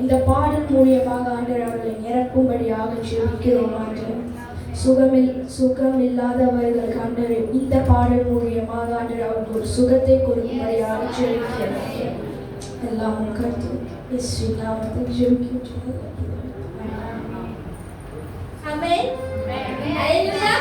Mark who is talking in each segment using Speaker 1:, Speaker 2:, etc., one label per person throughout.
Speaker 1: இந்த பாடல் மூலியமாக ஆண்டவர் அவர்களை நிரப்பும்படியாக ஜெபிக்கிறோம். ஆண்டவர் சுகம் இல்லாதவர்கள் ஆண்டவர் இந்த பாடல் மூலியமாக ஆண்டவர் அவருக்கு ஒரு சுகத்தை கொடுக்கும்படியாக ஜெபிக்கிறோம். எல்லாம் கருத்து இயேசு நாமத்தில் ஜெபிக்கிறோம். ஆமென். ஹalleluya.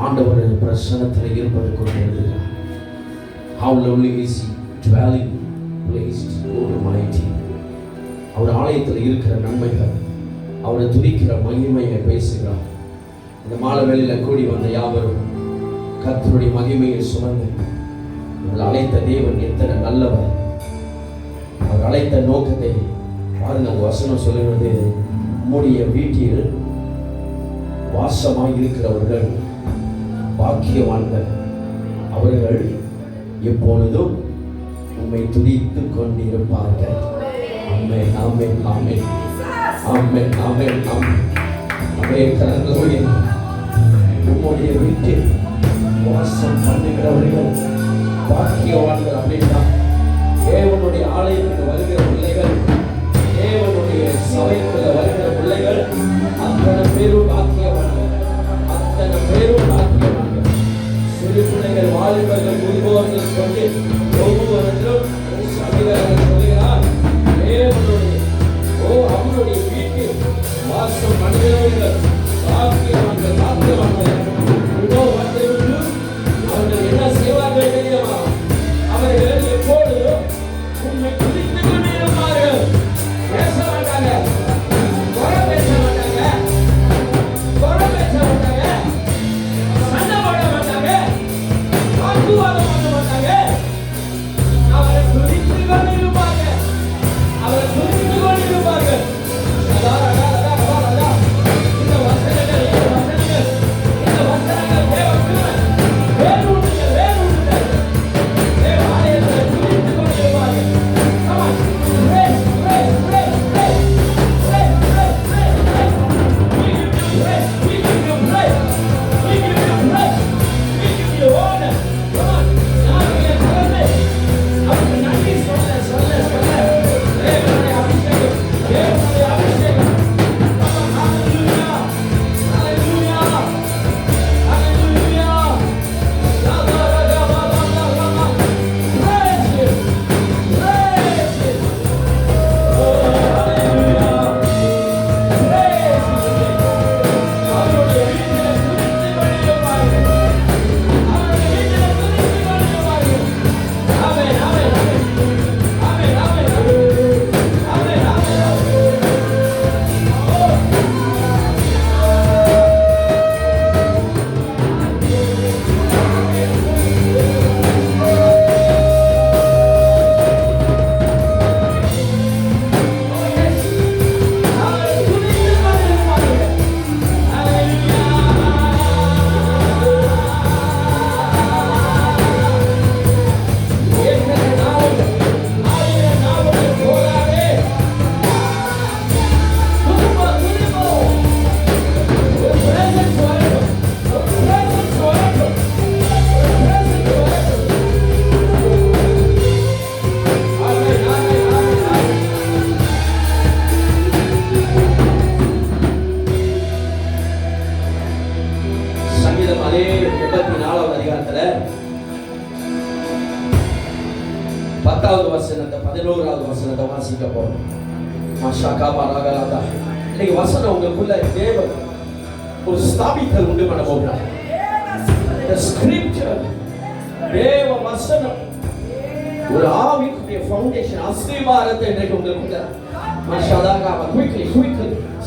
Speaker 2: ஆண்டவர் பிரசன்னத்தில் இருப்பது கொண்டு எழுதுகிறார். How lovely is he dwelling placed Almighty. அவர் ஆலயத்தில் இருக்கிற நன்மைகள், அவரை துதிக்கிற மகிமையை பேசுகிறார். இந்த மாலை வேளையில் கூடி வந்த யாவரும் கர்த்தருடைய மகிமையை சுமந்து, அவர் அழைத்த தேவன் எத்தனை நல்லவர், அவர் அழைத்த நோக்கத்தை பாருங்க. அந்த வசனம் சொல்லுகிறது, உம்முடைய வீட்டில் வாசமாய் இருக்கிறவர்கள் பாக்கியவான்கள், அவர்கள் எப்பொழுதும் உம்மை துதித்துக் கொண்டிருப்பார்கள். ஆமென், ஆமென், ஆமென், ஆமென், ஆமென், ஆமென். கரங்களோடு உம்முடைய வீட்டில் வாசம் பண்ணுகிறவர்கள் பாக்கியவான்கள். அப்படின்னா தேவனுடைய ஆலயத்துக்கு வருகிற பிள்ளைகள், தேவனுடைய சபைக்குள்ள வருகிற பிள்ளைகள் அத்தனை பேரும் பாக்கியவான்கள், அத்தனை பேரும் பாக்கியவான்கள். சிறு பிள்ளைகள், வாலிபர்கள், முதியோர்கள் கொண்டு ஒவ்வொருவரும் சபையாளர்கள் சொல்கிறார், தேவனுடைய அவருடைய வீட்டில் வாசம் பண்ணுகிறவர்கள் பாக்கியவான்கள், பாக்கியவான்கள். அவர்கள் என்ன செய்வார்கள் தெரியுமா? அவர்கள் எப்பொழுதும் உண்மை துதித்துக் கொண்டிருப்பார்கள். பேச மாட்டாங்க, குறை பேச மாட்டாங்க, குறை பேச மாட்டாங்க, சண்டை போட மாட்டாங்க, வாக்குவாதம் பண்ண மாட்டாங்க. அவரை துதித்துக் கொண்டிருப்பார்கள், அவரை துதித்துக் கொண்டிருப்பார்கள். அதே 84வது அதிகாரத்துல 10வது வசனத்தை 11வது வசனத்தை வாசிக்க போறோம். மாஷாகா பரகலாதா. இன்னைக்கு வசனம் உங்களுக்குள்ள தேவன் ஒரு ஸ்தாபித்தல் உண்டு பண்ண போகிறார். The scripture, தேவ வசனம் ஒரு ஆவிக்குரிய ஃபவுண்டேஷன், அஸ்திவாரத்தை இன்றைக்கு உங்களுக்குள்ள மாஷாதாகா குயிக்லி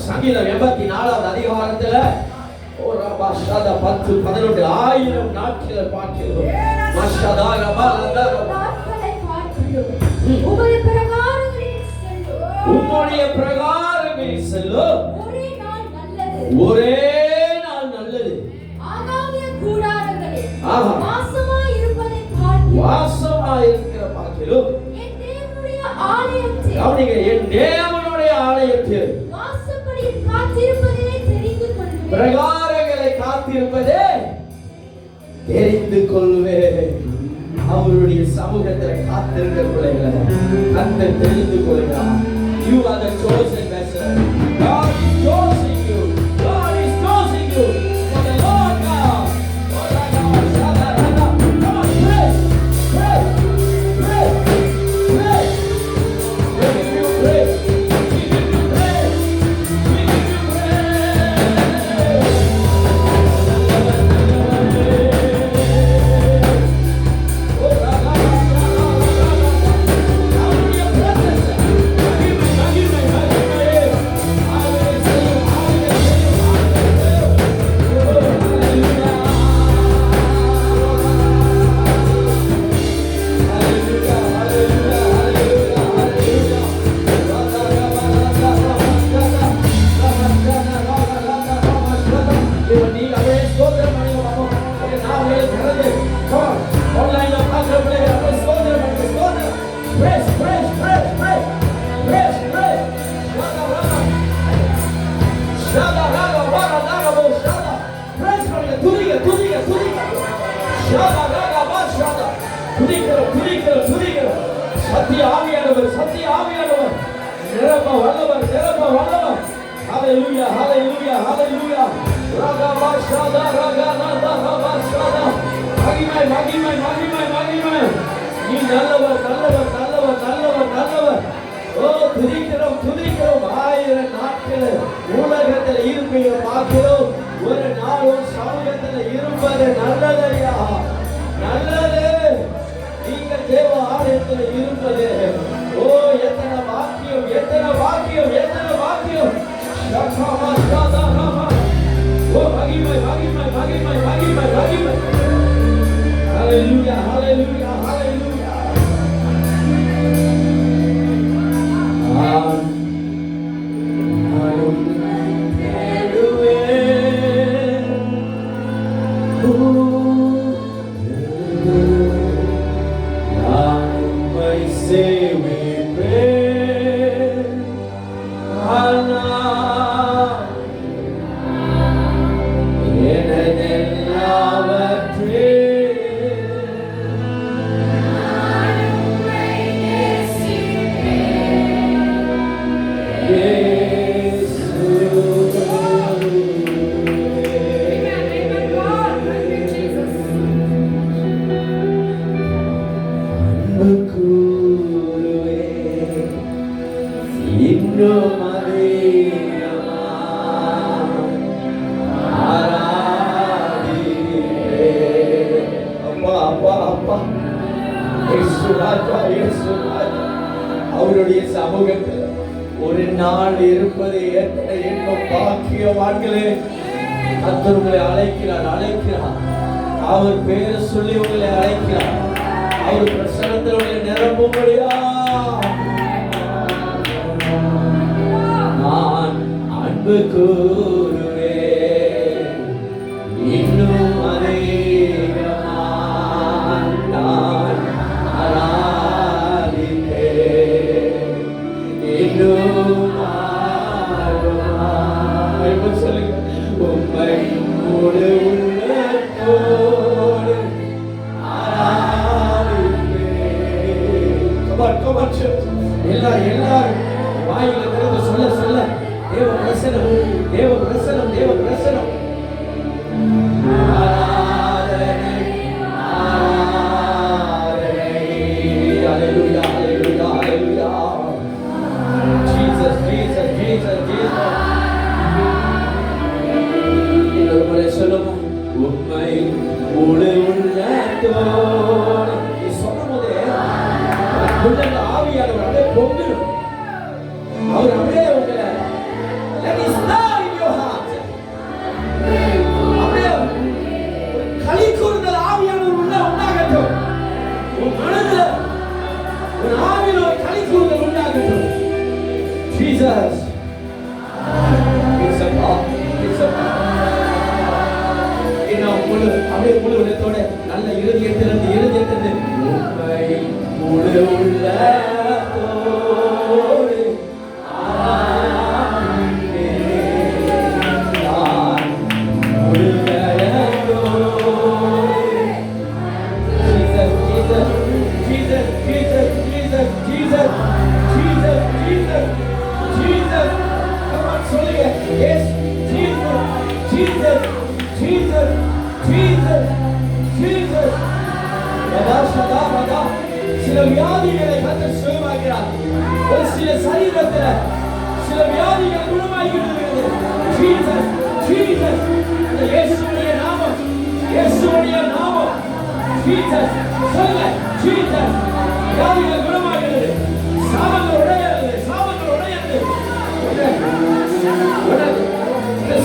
Speaker 2: சங்கீதம் 84வது அதிகாரத்துல ஒரு பாஷாதா 10 11 ஆயிரம் நாட்கள் பார்க்கிறோம். மாஷாதாகா நாட்களை பார்க்கிறோம். உம்முடைய பிரகாரங்களில் செல்லும் ஒரே நாள் நல்லது. ஆகாமிய கூடாரங்களில் வாசமாய் இருக்கிற பார்க்கிறோம். என் தேவனுடைய ஆலயத்தில் கவனிங்க, என் தேவனுடைய ஆலயத்தில் வாசப்படியில் காத்திருப்பதே தெரிந்து கொள்வேன். பிரகாரங்களை காத்திருப்பதே தெரிந்து கொள்வேன். அவருடைய சமூகத்தில் காத்திருக்கிற பிள்ளைகளை கர்த்தர் தெரிந்து கொள்கிறார். You are the chosen vessel. God is choosing you. God is choosing you for the Lord God. Come on, pray, pray, pray, pray. We give you praise. We give you praise. We give you praise. துதிக்கிறோம். சத்திய ஆவியானவர் நிரப்ப வல்லவர். ஹalleluya, ஹalleluya, ஹalleluya. ரகபாஷாதா ரகநாதா. மகிமை. நீ நல்லவர். ஓ துதிக்கிறோம். 1000 நாட்கள் உலகத்தில் இருப்பீங்க பார்க்கிறோம். ஒரு நாளும் சமூகத்தில் இருப்பது நல்லதையா, நல்லது. நீங்கள் தேவ ஆலயத்தில் இருப்பது ஓ எத்தனை பாக்கியம். ஓ மகிமை. ஹalleluya. அவருடைய சமூகத்தில் ஒரு நாள் இருப்பது என்ன பாக்கியவான்களே. கர்த்தர் உங்களை அழைக்கிறார். அவர் பேரை சொல்லி உங்களை அழைக்கிறார். அவர் பிரசன்னத்தில் உங்களை நிரப்பும்படியா. நான் அன்பு கூறுவேன் இன்னும் நான் ஆராதிப்பேன் இன்னும் சொல்லுங்க. உம்மை முழு உள்ளத்தோடு ஆராதிப்பேன். எல்லாரும் வாயில திறந்து சொல்ல தேவ பிரசனம். உம்மை முழு உள்ளத்தோடு சொல்லும் போதே ஆவியானவர் அப்படியே பொங்கணும். அவர் அப்படியே உங்களை அப்படியே களி கூறுதல் ஆவியானவர் உள்ள உண்டாகட்டும். உன் மனதுல ஒரு ஆவியில் ஒரு களி கூறுதல் உண்டாகட்டும். ஜீசஸ் அப்படியே முழு உள்ளத்தோட நல்ல இருதயத்திலிருந்து உம்மை முழு உள்ளத்தோடு சில வியாதிகளை கர்த்தர் சுகமாக்கிறார். ஒரு சில சரீரத்தில் சில வியாதிகள் குணமாகிறது. இயேசுவுடைய நாமம் ஜீசஸ் சொல்லுங்க. ஜீசஸ் வியாதிகள் குணமாகிறது. சாபங்கள் உடையாது.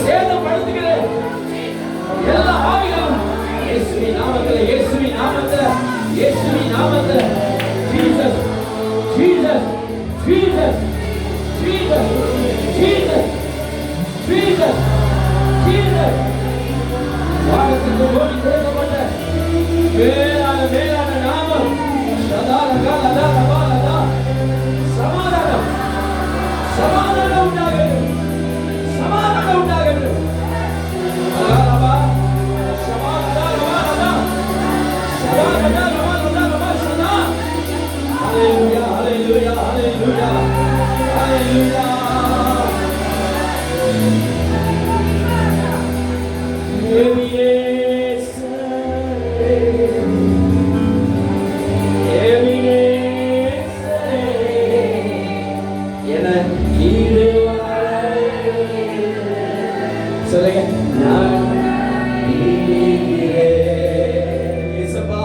Speaker 2: சேதப்படுத்துகிறது எல்லா ஆவிகளும் இயேசுவின் நாமத்தில் ஜீசஸ் வானத்துக்கு ஓடி கொடுக்கப்பட்ட மேலான நாமம் சமாதானம் உண்டாகட்டும். Hallelujah, hallelujah, hallelujah, hallelujah. சொல்லுங்க, நான் இயேசுப்பா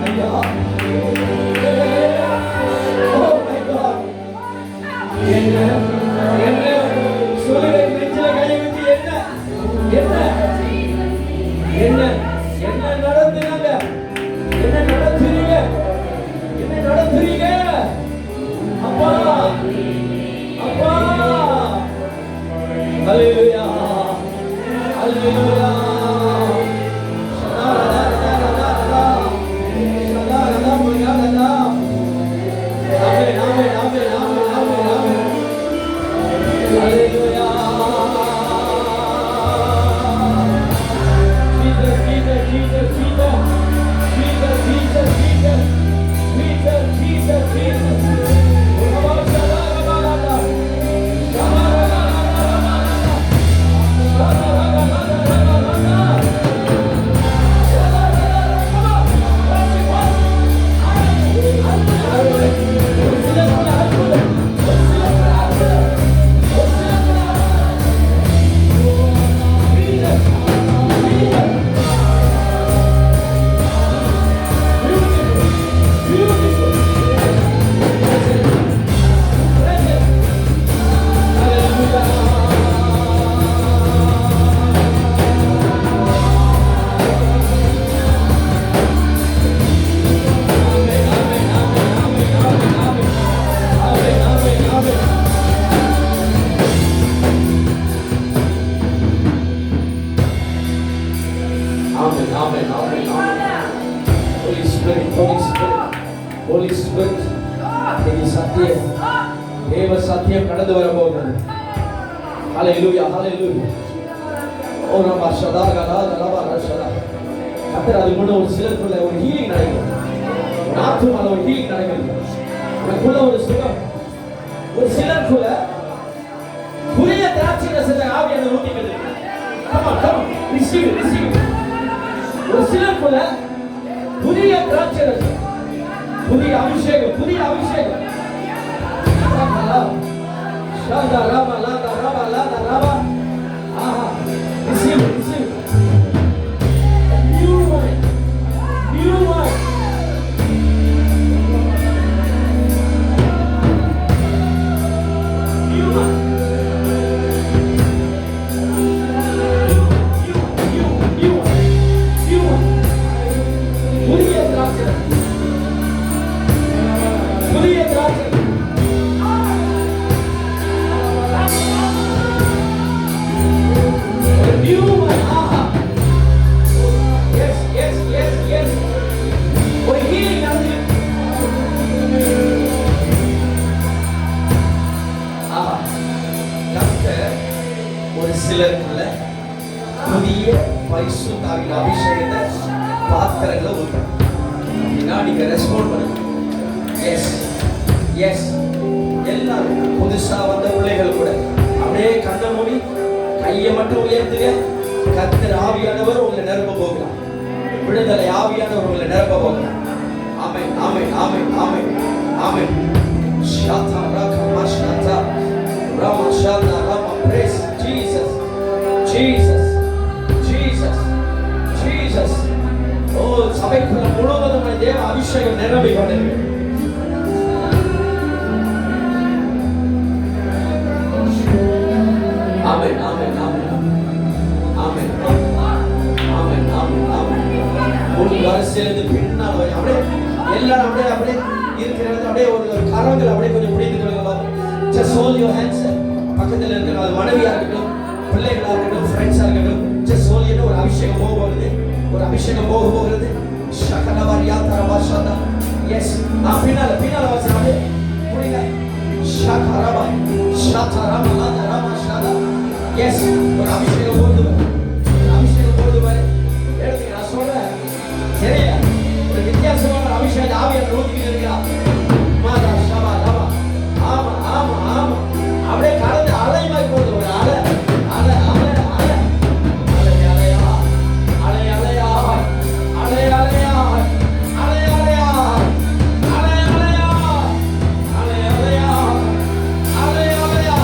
Speaker 2: ஐயா, oh my God, என்ன என்ன சொல்லுங்க, நெஞ்சில கை வச்சு என்ன என்ன என்ன நடந்துனாங்க, என்ன நடத்துறீங்க, என்ன நடத்துறீங்க அப்பா, அப்பா. ஹalleluya, ஹalleluya. Holy Spirit, இது சத்தியம், தேவ சத்தியம் கடந்து வர போகிறது. Hallelujah, hallelujah. ஓ ரபா ஷதா கலா ரபா ரஷதா. கர்த்தர் அது முன்ன ஒரு சிலருக்குள்ள ஒரு ஹீலிங் நடக்குது. ஆத்துமால ஒரு ஹீலிங் நடக்குது. நமக்குள்ள ஒரு சுகம். ஒரு சிலருக்குள்ள புதிய திராட்சை ரசத்தை ஆவியானவர் ஊத்திக்கிறது. Come on, come on. Receive it, receive it. ஒரு சிலருக்குள்ள புதிய திராட்சை ரசம், புதிய அபிஷேகம், புதிய அபிஷேகம். ஷாதா ராமா லாதா ராமா லாதா ராமா. ஆஹா, receive it, receive it. A new wine, new wine. New wine. புதிய திராட்சை, புதிய திராட்சை. New one, aha. Yes, yes, yes, yes. ஒரு healing நடந்து. ஆஹா. கர்த்தர் ஒரு சிலருக்குள்ள புதிய பரிசுத்தாவின் அபிஷேகத்தை பாத்திரங்களை ஊற்றணும். நீங்க ரெஸ்பாண்ட் பண்ணுங்க. Yes yes. எல்லாரும் புதுசா வந்த பிள்ளைகள் கூட அப்படியே கண்ணை மூடி கையை மட்டும் உயர்த்துங்க. கர்த்தர் ஆவியானவர் உங்களை நிரப்ப போகிறார். விடுதலை ஆவியானவர் உங்களை நிரப்ப போகிறார். Amen, amen, amen, amen, amen. ஷாதா ரகமா ஷாதா ராமா ஷாதா ராமா. Praise Jesus, Jesus, Jesus, Jesus. ஓ, சபைக்குள்ள முழுவதும் தேவ அபிஷேகம் நிரம்பி கொண்டிருக்கிறது. ஆமென், amen, amen, amen, amen, amen, ஆமென். முன் வரிசையிலிருந்து பின்னால் வரை அப்படியே எல்லாரும் அப்படியே அப்படியே இருக்கிற இடத்துல அப்படியே ஒரு கரங்கள் அப்படியே கொஞ்சம் பிடித்து கொள்ளுங்க. Just hold your hands. பக்கத்தில் இருக்கிற அது மனைவியா இருக்கட்டும், பிள்ளைகளா இருக்கட்டும், ஃப்ரெண்ட்ஸா இருக்கட்டும், just hold your. ஒரு அபிஷேகம் போக போகிறது, ஒரு அபிஷேகம் போக போகிறது. ஷகலவரியா தரவாஷாதா. எஸ், நான் பின்னால பின்னால வாசிக்கிறேன். புரியுங்க? ஷகரவா ஷதரமா லாதரமா ஷதா. எஸ், ஒரு அபிஷேகம் போடுது பாரு. ஒரு அபிஷேகம் போடுது பாரு. எடுத்துக்க, நான் சொல்றேன். சரியா? ஒரு வித்தியாசமான அபிஷேகம் ஆவியானவர் ஊத்திக்கிட்டு இருக்கிறார். மாதா ஷபா லபா. ஆமா ஆமா ஆமா. அப்படியே கடந்து அலைமாய் போகுது. ஒரு அலை அலை அலை அலை அலை அலையா அலை அலையா அலை அலையா அலை அலையா அலை அலையா அலை அலையா அலை அலையா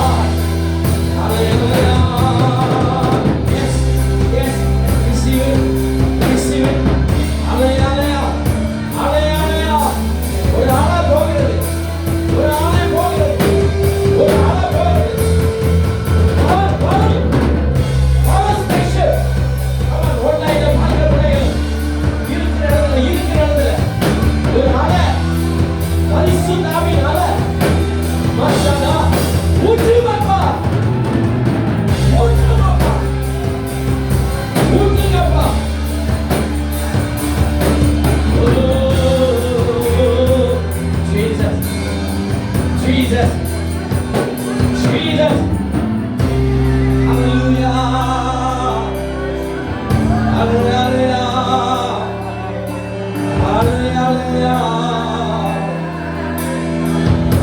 Speaker 2: அலை அலையா. Yes yes, receive it, receive it. அலை அலையா அலை அலையா. ஒரு அலை போகிறது, ஒரு அலை போகிறது, ஒரு அலை போகிறது. Power station. அவன் ஒன்லைன்ல பார்க்கிற பிள்ளைகள் இருக்கிற இடத்துல ஒரு அலை, பரிசுத்த ஆவியின் அலை. மாஷாஅல்லா. ஊற்றுங்கப்பா, ஊற்றுங்கப்பா, ஊற்றுங்கப்பா. Jesus, Jesus, Jesus. Hallelujah, hallelujah, hallelujah.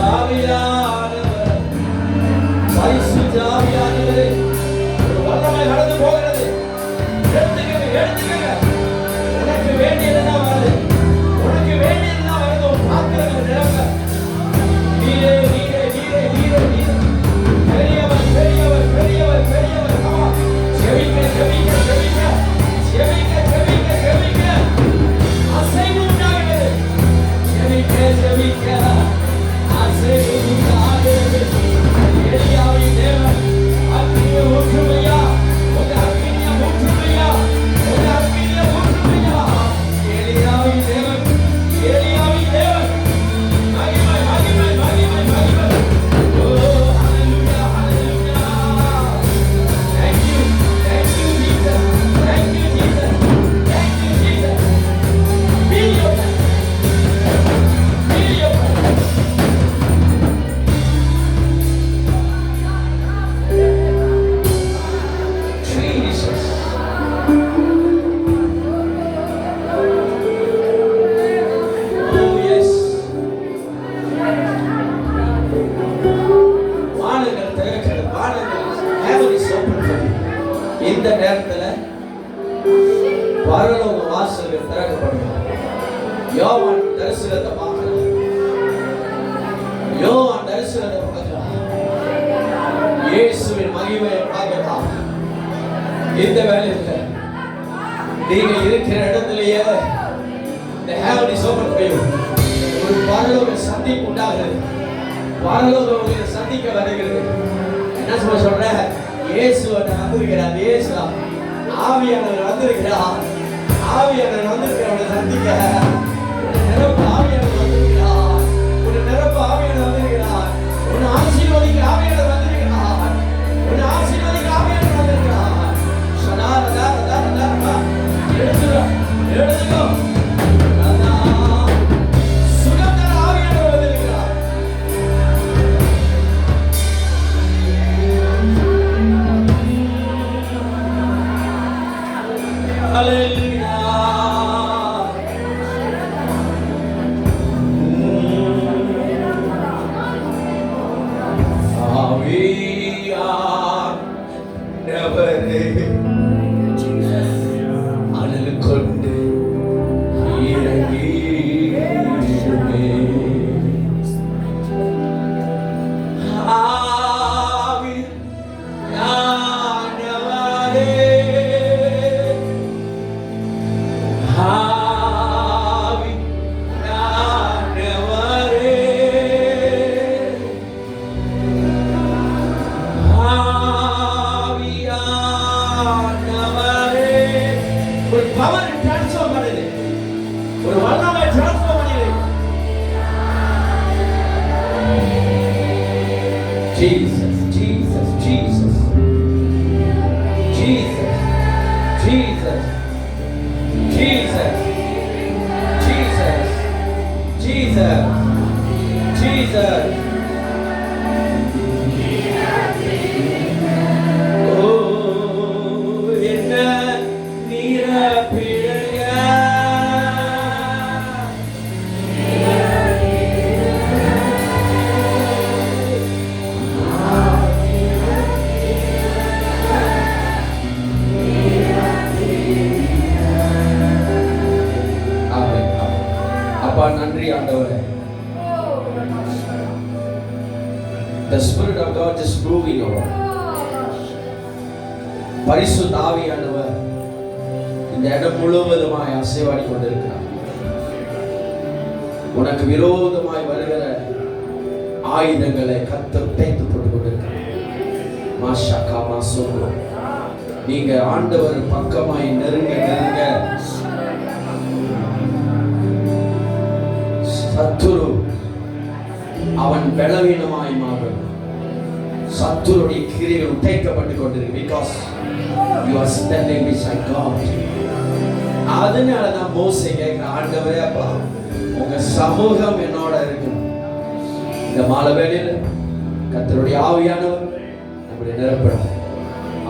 Speaker 2: ஆவியானவர், பரிசுத்த ஆவியானவரே, ஒரு வல்லமை நடந்து போகிறது. எடுத்துக்கங்க, எடுத்துக்கங்க. உனக்கு வேண்டியதெல்லாம் வருது, உனக்கு வேண்டியதெல்லாம் வருது. உன் பாத்திரங்கள் நிரம்ப. நீரே நீரே நீரே நீரே நீரே. பெரியவர் பெரியவர் பெரியவர் பெரியவர். ஆமா. செவிக்க செவிக்க செவிக்க செவிக்க செவிக்க செவிக்க. அசைவு உண்டாகிறது. செவிக்க செவிக்க அசைவு உண்டாகிறது. எலியாவின் தேவன் அக்கினியை ஊற்றுமையா, உங்க அக்கினியை ஊற்றுமையா, உங்க அக்கினியை ஊற்றுமையா. எலியாவின் தேவன், எலியாவின் தேவன். மகிமை மகிமை மகிமை மகிமை. Oh, hallelujah, hallelujah. Thank you, Jesus. Thank you, Jesus. Thank you, Jesus. Feel your presence. Feel your presence. Jesus. Oh, yes. வானங்கள் திறக்கிறது, வானங்கள் heaven is open for you. இந்த நேரத்துல பரலோக வாசல்கள் திறக்கப்படும். யோவான் தரிசனத்தை பார்க்கலாம். யோவான் தரிசனத்தை பார்க்கலாம். இயேசுவின் மகிமையை பார்க்கலாம். இந்த வேளையில நீங்க இருக்கிற இடத்திலேயே the heaven is open for you. ஒரு பரலோக சந்திப்பு உண்டாகிறது. பரலோகம் உங்களை சந்திக்க வருகிறது. என்ன சொல்ற? இயேசு வந்திருக்கிறார். இயேசு ஆவியானவர் வந்திருக்கிறார். ஆவியானவர் வந்திருக்கிறவனை சந்திக்க. உன்னை நிரப்ப ஆவியானவர் வந்திருக்கிறார். உன்னை நிரப்ப ஆவியானவர் வந்திருக்கிறார். உன்னை ஆசீர்வதிக்க ஆவியானவர் வந்திருக்கிறார். உன்னை ஆசீர்வதிக்க ஆவியானவர் வந்திருக்கிறார். சதா ரதா ரதா ரதா ரதா. எடுத்துக்கோ, எடுத்துக்கோ. ரதா. சுகந்தர ஆவியானவர் வந்திருக்கிறார். Hallelujah. ஆவியானவரே, அனல் கொண்டு இறங்கிடுமே. ஆவியானவரே, ஆவியானவரே, ஆவியானவரே. is moving over. பரிசுத்த ஆவியானவர் இந்த இடம் முழுவதுமாய் அசைவாடி கொண்டிருக்கிறார். உனக்கு விரோதமாய் வருகிற ஆயுதங்களை கர்த்தர் தேய்த்து போட்டு கொண்டிருக்கிறார். மாஷா காமா சொல்றோம். நீங்க ஆண்டவர் பக்கமாய் நெருங்க நெருங்க சத்துரு அவன் பலவீனமாய் மாறும். சத்துருடைய கிரியைகள் உடைக்கப்பட்டு கொண்டிருக்கு. Because you are standing beside God. அதனாலதான் மோசே கேட்கிற, ஆண்டவரே அப்பா உங்க சமூகம் என்னோட இருக்கு. இந்த மாலை வேளையில கர்த்தருடைய ஆவியானவர் நம்முடைய நிரப்படும்.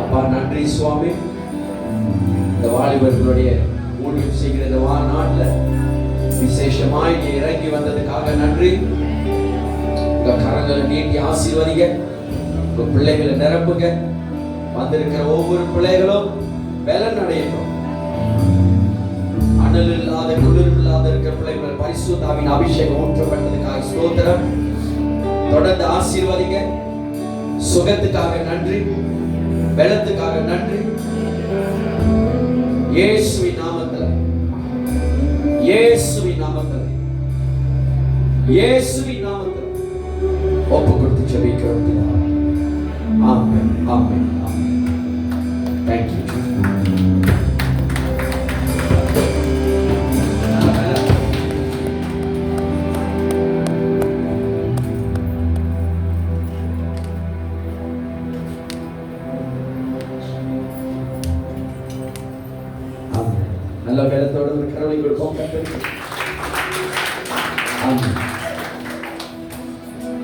Speaker 2: அப்பா நன்றி சுவாமி. இந்த வாலிபர்களுடைய ஊழியம் செய்கிற இந்த நாட்டில் விசேஷமாய் நீ இறங்கி வந்ததுக்காக நன்றி. உங்க கரங்களை நீட்டி ஆசீர்வதிங்க. உங்க பிள்ளைகளை நிரப்புங்க. வந்திருக்கிற ஒவ்வொரு பிள்ளைகளும் பலன் அடையட்டும். அனல் இல்லாத குளிர் இல்லாத இருக்கிற பிள்ளைகள் பரிசுத்த ஆவியின் அபிஷேகம் ஊற்றப்பட்டதுக்காக ஸ்தோத்திரம். தொடர்ந்து ஆசீர்வதிங்க. சுகத்துக்காக நன்றி, பலத்துக்காக நன்றி. இயேசுவின் நாமத்தில், இயேசுவின் நாமத்தில், இயேசுவின் நாமத்தில் ஒப்பு கொடுத்து ஜெபிக்கிறோம். ஆமென், ஆமென், ஆமென். Thank you. நல்ல வேலத்தோடு ஒரு கருணை கொடுப்போம்.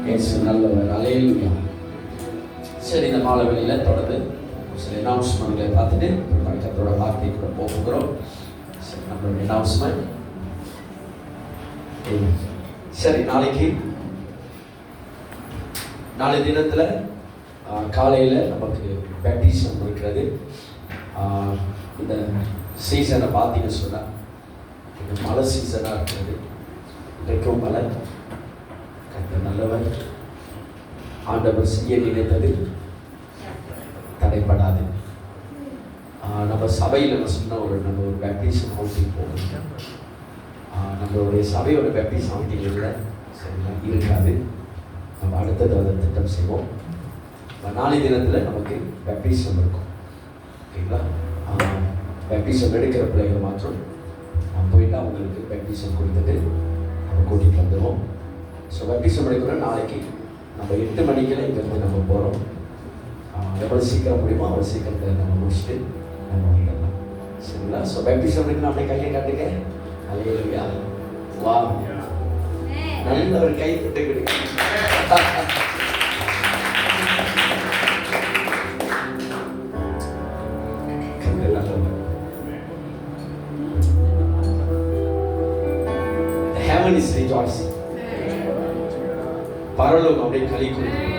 Speaker 2: இயேசு நல்லவர். அல்லேலூயா. சரி, இந்த மாலை வேளையில தொடர்ந்து சில அனௌன்ஸ்மெண்ட்களை பார்த்துட்டு கர்த்தரோட வார்த்தை கூட போகிறோம். சரி, நம்மளுடைய அனௌன்ஸ்மெண்ட். சரி, நாளை தினத்தில் காலையில் நமக்கு பேப்டிசம் இருக்கிறது. இந்த சீசனை பார்த்தீங்கன்னு சொன்னால் இது மழை சீசனாக இருக்கிறது. இன்றைக்கும் மழை. கர்த்தர் நல்லவர். ஆண்டவர் செய்ய நினைத்தது தடைப்படாது. நம்ம சபையில் நம்ம ஒரு பேப்டிசம் அவுட்டிங் போகணும். நம்மளுடைய சபையோட பேப்டிசம் அவுட்டிங் இல்லை, சரிங்களா, இருக்காது. நம்ம அடுத்தது அதை திட்டம் செய்வோம். நாளை தினத்தில் நமக்கு பேப்டிசம் இருக்கும். ஓகேங்களா? பேப்டிசம் எடுக்கிற பிள்ளைகள் மாத்திரம் போயிட்டு அவங்களுக்கு பேப்டிசம் கொடுத்துட்டு நம்ம கூட்டிகிட்டு வந்துடுவோம். ஸோ பேப்டிசம் எடுக்கிற நாளைக்கு நம்ம 8 மணிக்கெல்லாம் இங்கேருந்து நம்ம போகிறோம். எவ்வளோ சீக்கிரம் முடியுமோ அவ்வளோ சீக்கிரத்தை நம்ம முடிச்சுட்டு நம்ம வந்துடலாம். சரிங்களா? ஸோ பேப்டிசம் எடுக்கணும். அப்படியே கையை காட்டுங்க. அல்லேலூயா. வா, நல்ல ஒரு கை தட்டு கொடுங்க. Heaven is rejoicing. பரலோகம் அப்படியே களி கூறுகிறது.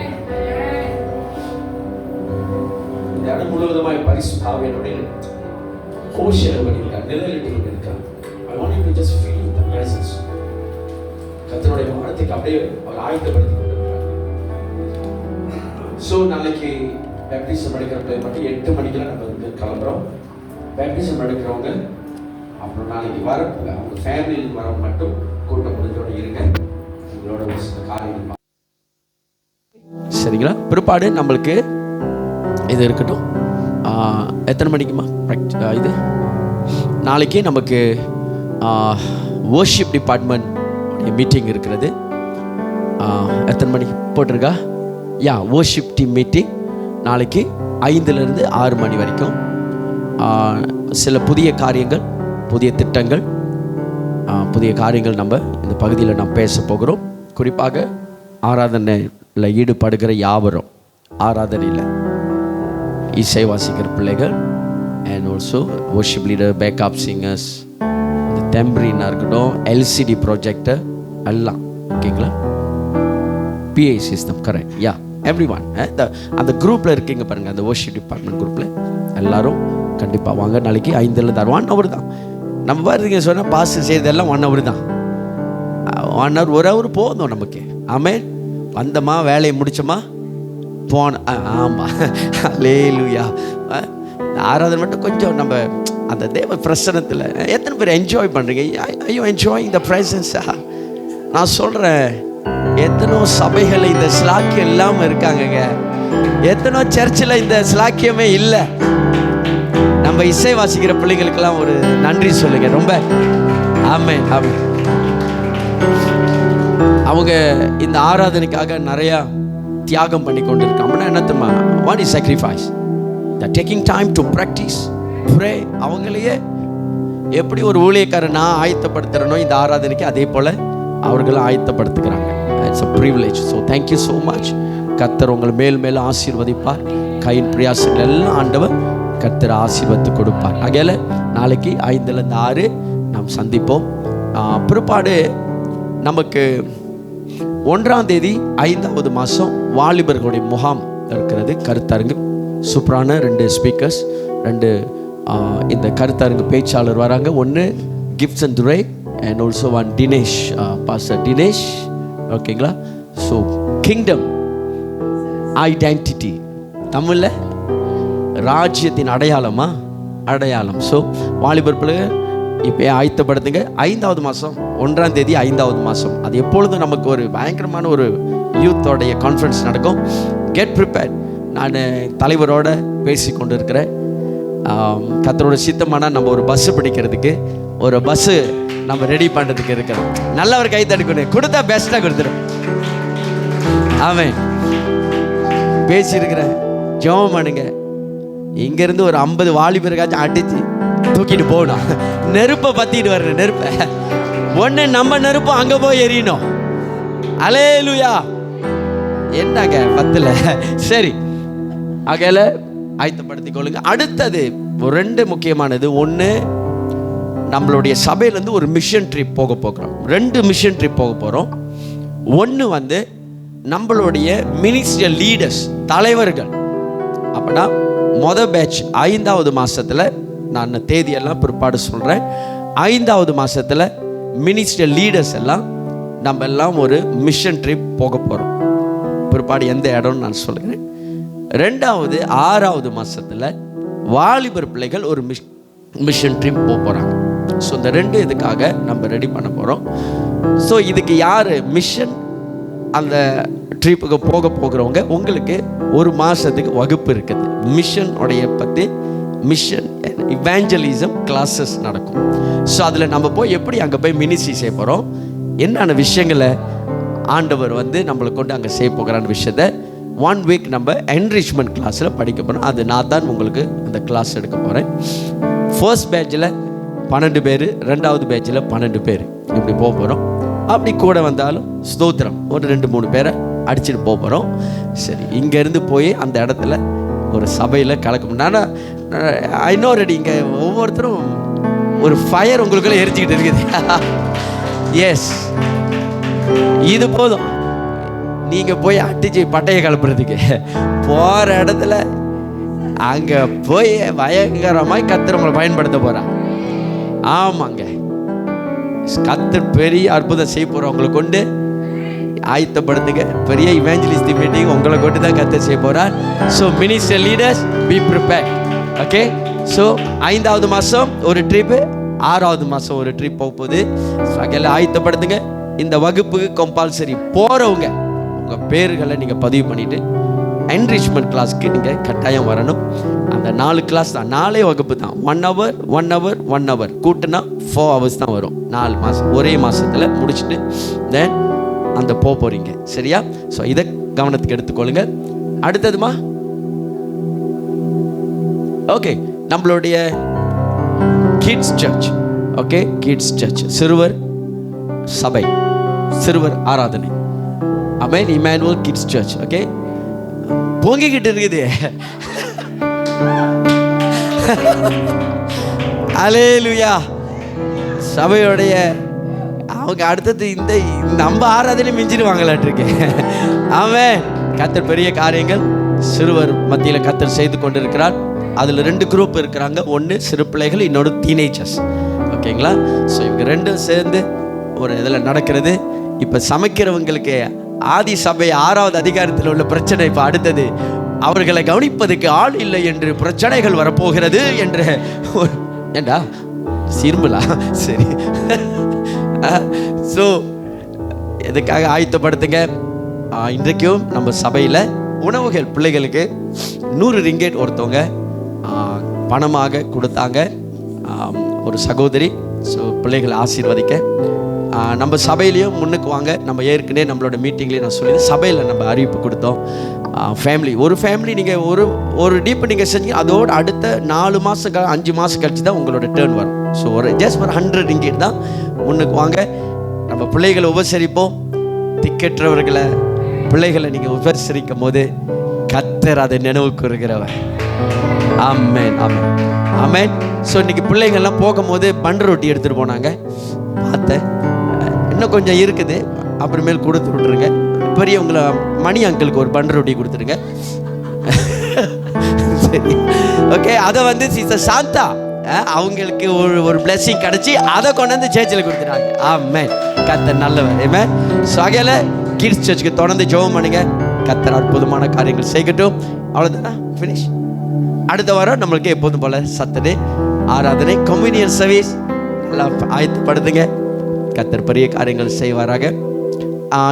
Speaker 2: இந்த இடம் முழுவதுமாய் பரிசுத்த ஆவியானவருடைய கோஷம் பண்ணியிருக்கார், நிழலிட்டு கொண்டிருக்கார். I want you to just feel the presence. கர்த்தருடைய வார்த்தைக்கு அப்படியே அவர் ஆயத்தப்படுத்தி கொண்டிருக்கிறார். ஸோ நாளைக்கு பேப்டிசம் எடுக்கிறப்ப மட்டும் 8 மணிக்கெல்லாம் நம்ம வந்து கிளம்புறோம். பேப்டிசம் எடுக்கிறவங்க அப்புறம் நாளைக்கு வர அவங்க ஃபேமிலியில் வர மட்டும் கூட்டம் முடிஞ்சோடு இருங்க. உங்களோட ஒரு சில காரியங்கள் சரிங்களா? பிற்பாடு நம்மளுக்கு இது இருக்கட்டும். எத்தனை மணிக்குமா இது? நாளைக்கு நமக்கு வர்ஷிப் டிபார்ட்மெண்ட் மீட்டிங் இருக்கிறது. எத்தனை மணிக்கு போட்டிருக்கா? வர்ஷிப் டீம் மீட்டிங் நாளைக்கு 5லேருந்து 6 மணி வரைக்கும். சில புதிய காரியங்கள், புதிய திட்டங்கள், புதிய காரியங்கள் நம்ம இந்த பகுதியில் நாம் பேச போகிறோம். குறிப்பாக ஆராதனையில் ஈடுபடுகிற யாவரும், ஆராதனையில் இசை வாசிக்கிற பிள்ளைகள், and also worship leader, backup singers, இந்த டெம்பரினாக இருக்கட்டும், எல்சிடி ப்ரொஜெக்டர் எல்லாம். ஓகேங்களா? பிஐ சிஸ்டம் கரெக்ட். எவ்ரி ஒன் அந்த குரூப்பில் இருக்கீங்க பாருங்கள், அந்த வர்ஷிப் டிபார்ட்மெண்ட் குரூப்பில் எல்லாரும் கண்டிப்பாக வாங்க. நாளைக்கு 5லேருந்து 6 1 hour தான் நம்ம வருதுங்க. சொன்னால் பாஸ் செய்ததெல்லாம் 1 hour தான். 1 hour 1 hour போதும் நமக்கு. ஆமென். வந்தோமா, வேலையை முடிச்சோமா,
Speaker 3: ஆமாம், அல்லேலூயா. ஆராதனை மட்டும் கொஞ்சம் நம்ம அந்த தேவ பிரசனத்தில் எத்தனை பேர் என்ஜாய் பண்ணுறீங்க? ஐயோ என்ஜாயிங் த ப்ரெசன்ஸா? நான் சொல்கிறேன், எத்தனோ சபைகள் இந்த ஸ்லாக்கியம் இல்லாமல் இருக்காங்கங்க. எத்தனோ சர்ச்சில் இந்த ஸ்லாக்கியமே இல்லை. நம்ம இசை வாசிக்கிற பிள்ளைங்களுக்கெல்லாம் ஒரு நன்றி சொல்லுங்க. ரொம்ப ஆமென் ஆமென். அவங்க இந்த ஆராதனைக்காக நிறையா தியாகம் பண்ணி கொண்டு இருக்காங்கன்னா என்ன தெரியுமா? What is sacrifice? they are taking time to practice pray. அவங்களையே எப்படி ஒரு ஊழியக்காரன் நான் ஆயத்தப்படுத்துறனோ இந்த ஆராதனைக்கு, அதே போல் அவர்களும் ஆயத்தப்படுத்துகிறாங்க. It's a privilege. so thank you so much. கர்த்தர் உங்களை மேல் மேல் ஆசீர்வதிப்பார். கையின் பிரயாசங்கள் எல்லாம் ஆண்டவர் கர்த்தர் ஆசீர்வதித்து கொடுப்பார். ஆகையால நாளைக்கு 5லேருந்து 6 நாம் சந்திப்போம். பிற்பாடு நமக்கு 1ஆம் தேதி 5வது மாதம் வாலிபர்களுடைய முகாம் இருக்கிறது. கருத்தரங்கு சூப்பரான 2 ஸ்பீக்கர்ஸ், 2 இந்த கருத்தரங்கு பேச்சாளர் வராங்க. ஒன்று Gibson Durai and also one Dinesh, pastor Dinesh. ஓகேங்களா? ஸோ கிங்டம் ஐடென்டிட்டி, தமிழில் ராஜ்யத்தின் அடையாளமா? அடையாளம். ஸோ வாலிபர் பிள்ளைகள் இப்போ ஆயத்தப்படுத்துங்க. 5வது மாதம் 1ஆம் தேதி 5வது மாதம் அது எப்பொழுதும் நமக்கு ஒரு பயங்கரமான ஒரு யூத்தோடைய கான்ஃபரன்ஸ் நடக்கும். Get prepared. நான் தலைவரோட பேசி கொண்டு இருக்கிறேன். கர்த்தரோட சித்தமானால் நம்ம ஒரு பஸ்ஸு பிடிக்கிறதுக்கு ஒரு பஸ்ஸு நம்ம ரெடி பண்ணுறதுக்கு இருக்கிறோம். நல்ல ஒரு கை தடுக்கணும், கொடுத்தா பெஸ்ட்டாக கொடுத்துரும். ஆமென். பேசியிருக்கிறேன், ஜெபம் பண்ணுங்க. இங்கேருந்து ஒரு 50 வாலிபருக்காச்சும் அடித்து தூக்கிட்டு போகணும். நெருப்பை பற்றிட்டு வர்ற நெருப்பை ஒன்று நம்ம நெருப்பம் அங்கே போய் எரியணும். அல்லேலூயா. என்னங்க 10ல் சரி. ஆகையால ஆயத்தப்படுத்திக் கொள்ளுங்க. அடுத்தது 2 முக்கியமானது. ஒன்று, நம்மளுடைய சபையிலேருந்து ஒரு மிஷன் ட்ரிப் போக போகிறோம். 2 மிஷன் ட்ரிப் போக போகிறோம். ஒன்று நம்மளுடைய மினிஸ்ட்ரியல் லீடர்ஸ், தலைவர்கள். அப்படின்னா பேட்ச் 5வது மாதத்தில், நான் தேதியெல்லாம் பிற்பாடு சொல்கிறேன். 5வது மாதத்தில் மினிஸ்ட்ரியல் லீடர்ஸ் எல்லாம் நம்ம எல்லாம் ஒரு மிஷன் ட்ரிப் போக போகிறோம். பிற்பாடு எந்த இடம்னு நான் சொல்கிறேன். 2வது 6வது மாதத்தில் வாலிபர் பிள்ளைகள் ஒரு மிஷன் ட்ரிப் போக போகிறாங்க. ஸோ இந்த 2 இதுக்காக நம்ம ரெடி பண்ண போகிறோம். ஸோ இதுக்கு யார் மிஷன் அந்த ட்ரிப்புக்கு போக போகிறவங்க, உங்களுக்கு 1 மாதத்துக்கு வகுப்பு இருக்குது. மிஷன் உடைய பற்றி மிஷன் இவாஞ்சலிசம் கிளாஸஸ் நடக்கும். ஸோ அதில் நம்ம போய் எப்படி அங்கே போய் மினிஸ்ட்ரி செய்ய போகிறோம், என்னென்ன விஷயங்களை ஆண்டவர் நம்மளை கொண்டு அங்கே செய்ய போகிறான்னு விஷயத்தை 1 வீக் நம்ம என்ரிச்மெண்ட் கிளாஸில் படிக்க போகிறோம். அது நான் தான் உங்களுக்கு அந்த கிளாஸ் எடுக்க போகிறேன். ஃபர்ஸ்ட் பேட்சில் 12 பேர், 2வது பேட்சில் 12 பேர், இப்படி போக போகிறோம். அப்படி கூட வந்தாலும் ஸ்தோத்திரம் ஒரு 2-3 பேரை அடிச்சுட்டு போக போகிறோம். சரி, இங்கேருந்து போய் அந்த இடத்துல ஒரு சபையில் கலக்கும். நான் ஐ நோ ரெடி. இங்கே ஒவ்வொருத்தரும் ஒரு ஃபயர் உங்களுக்குள்ள எரிச்சிக்கிட்டு இருக்குது. எஸ், இது போதும். நீங்கள் போய் அட்டிச்சு பட்டையை கலப்புறதுக்கு போகிற இடத்துல அங்கே போய் பயங்கரமாக கர்த்தர் உங்களை பயன்படுத்த போகிறான். ஆமாங்க, கர்த்தர் பெரிய அற்புதம் செய்ய போகிறவங்களை கொண்டு ஆயத்தப்படுத்துங்க. பெரிய இவாஞ்சலிஸ்ட் மீட்டிங் உங்களை கொண்டு தான் கர்த்தர் செய்ய போகிறார். So minister leaders B prepare. Okay. So 5வது மாதம் ஒரு ட்ரிப்பு, 6வது மாதம் ஒரு ட்ரிப் போக போகுது. ஸோ அங்கெல்லாம் ஆயத்தப்படுத்துங்க. இந்த வகுப்புக்கு கம்பல்சரி போகிறவங்க உங்கள் பேர்களை நீங்கள் பதிவு பண்ணிவிட்டு என்ரிச்மெண்ட் கிளாஸ்க்கு நீங்கள் கட்டாயம் வரணும். அந்த 4 கிளாஸ் தான், 4 வகுப்பு தான். 1 hour 1 hour 1 hour கூட்டினா 4 hours தான் வரும். 4 மாதம் ஒரே மாதத்தில் முடிச்சுட்டு தென் அந்த போகிறீங்க. சரியா? ஸோ இதை கவனத்துக்கு எடுத்துக்கொள்ளுங்க. அடுத்ததுமா, ஓகே, நம்மளுடைய kids church. Okay, kids church, சிறுவர் சபை, சிறுவர் ஆராதனை. Amen. Emmanuel kids church. Okay, பொங்கிக்கிட்டு இருக்குது. அல்லேலூயா. சபையோடைய அவங்க அடுத்தது இந்த நம்ம ஆராதனை மிஞ்சிடுவாங்களாட்டிருக்கு. ஆமென். கர்த்தர் பெரிய காரியங்கள் சிறுவர் மத்தியில் கர்த்தர் செய்து கொண்டிருக்கிறார். அதில் 2 குரூப் இருக்கிறாங்க. ஒன்று சிறு பிள்ளைகள், இன்னொரு டீனேஜர்ஸ். ஓகேங்களா? ஸோ இவங்க 2 சேர்ந்து ஒரு இதில் நடக்கிறது. இப்போ சமைக்கிறவங்களுக்கு ஆதி சபை 6வது அதிகாரத்தில் உள்ள பிரச்சனை. இப்போ அடுத்தது, அவர்களை கவனிப்பதற்கு ஆள் இல்லை என்று பிரச்சனைகள் வரப்போகிறது என்று. ஏண்டா சிறுமலா? சரி. ஸோ எதுக்காக ஆயத்தப்படுத்துங்க. இன்றைக்கும் நம்ம சபையில் உணவுகள் பிள்ளைகளுக்கு 100 ரிங்கேட் ஒருத்தவங்க பணமாக கொடுத்தாங்க, ஒரு சகோதரி. ஸோ பிள்ளைகளை ஆசீர்வதிக்க நம்ம சபையிலையும் முன்னுக்கு வாங்க. நம்ம ஏற்கனவே நம்மளோட மீட்டிங்லேயே நான் சொல்லி சபையில் நம்ம அறிவிப்பு கொடுத்தோம். ஃபேமிலி, ஒரு ஃபேமிலி நீங்கள் ஒரு டீப்பு நீங்கள் செஞ்சு அதோட அடுத்த 4 மாதம் 5 மாதம் கழிச்சு தான் உங்களோட டேர்ன் வரும். ஸோ ஜஸ்ட் ஒரு 100 ரிங்கேட் தான். முன்னுக்கு வாங்க, நம்ம பிள்ளைகளை உபசரிப்போம். திக்கற்றவர்களை பிள்ளைகளை நீங்கள் உபசரிக்கும் போது கர்த்தர் அதை நினைவு கூறுகிறவர். ஆமென், ஆமென், ஆமென். ஸோ இன்னைக்கு பிள்ளைங்கள்லாம் போகும்போது பன் ரொட்டி எடுத்துகிட்டு போனாங்க. பார்த்தேன், இன்னும் கொஞ்சம் இருக்குது, அப்புறமேல் கொடுத்து விட்ருங்க. பெரியவங்களை மணி அங்கிளுக்கு ஒரு பன் ரொட்டி கொடுத்துருங்க. சரி, ஓகே. அதை வந்து சிஸ்டர் சாந்தா அவங்களுக்கு ஒரு பிளெஸிங் கிடச்சி அதை கொண்டு வந்து சேர்ச்சில் கொடுத்துட்டாங்க. ஆமென், கர்த்தர் நல்லவர். ஆமென். ஸோ அகையில கிட்ஸ் சர்ச்சுக்கு தொடர்ந்து ஜெபம் பண்ணுங்க. கர்த்தர் அற்புதமான காரியங்கள் செய்யட்டும். அவ்வளோதானா? ஃபினிஷ். அடுத்த வாரம் நம்மளுக்கு எப்போதும் போல சட்டர்டே ஆராதனை, கம்யூனியன் சர்வீஸ். எல்லாம் ஆயத்தப்படுத்துங்க. கர்த்தர் பெரிய காரியங்கள் செய்வாராக.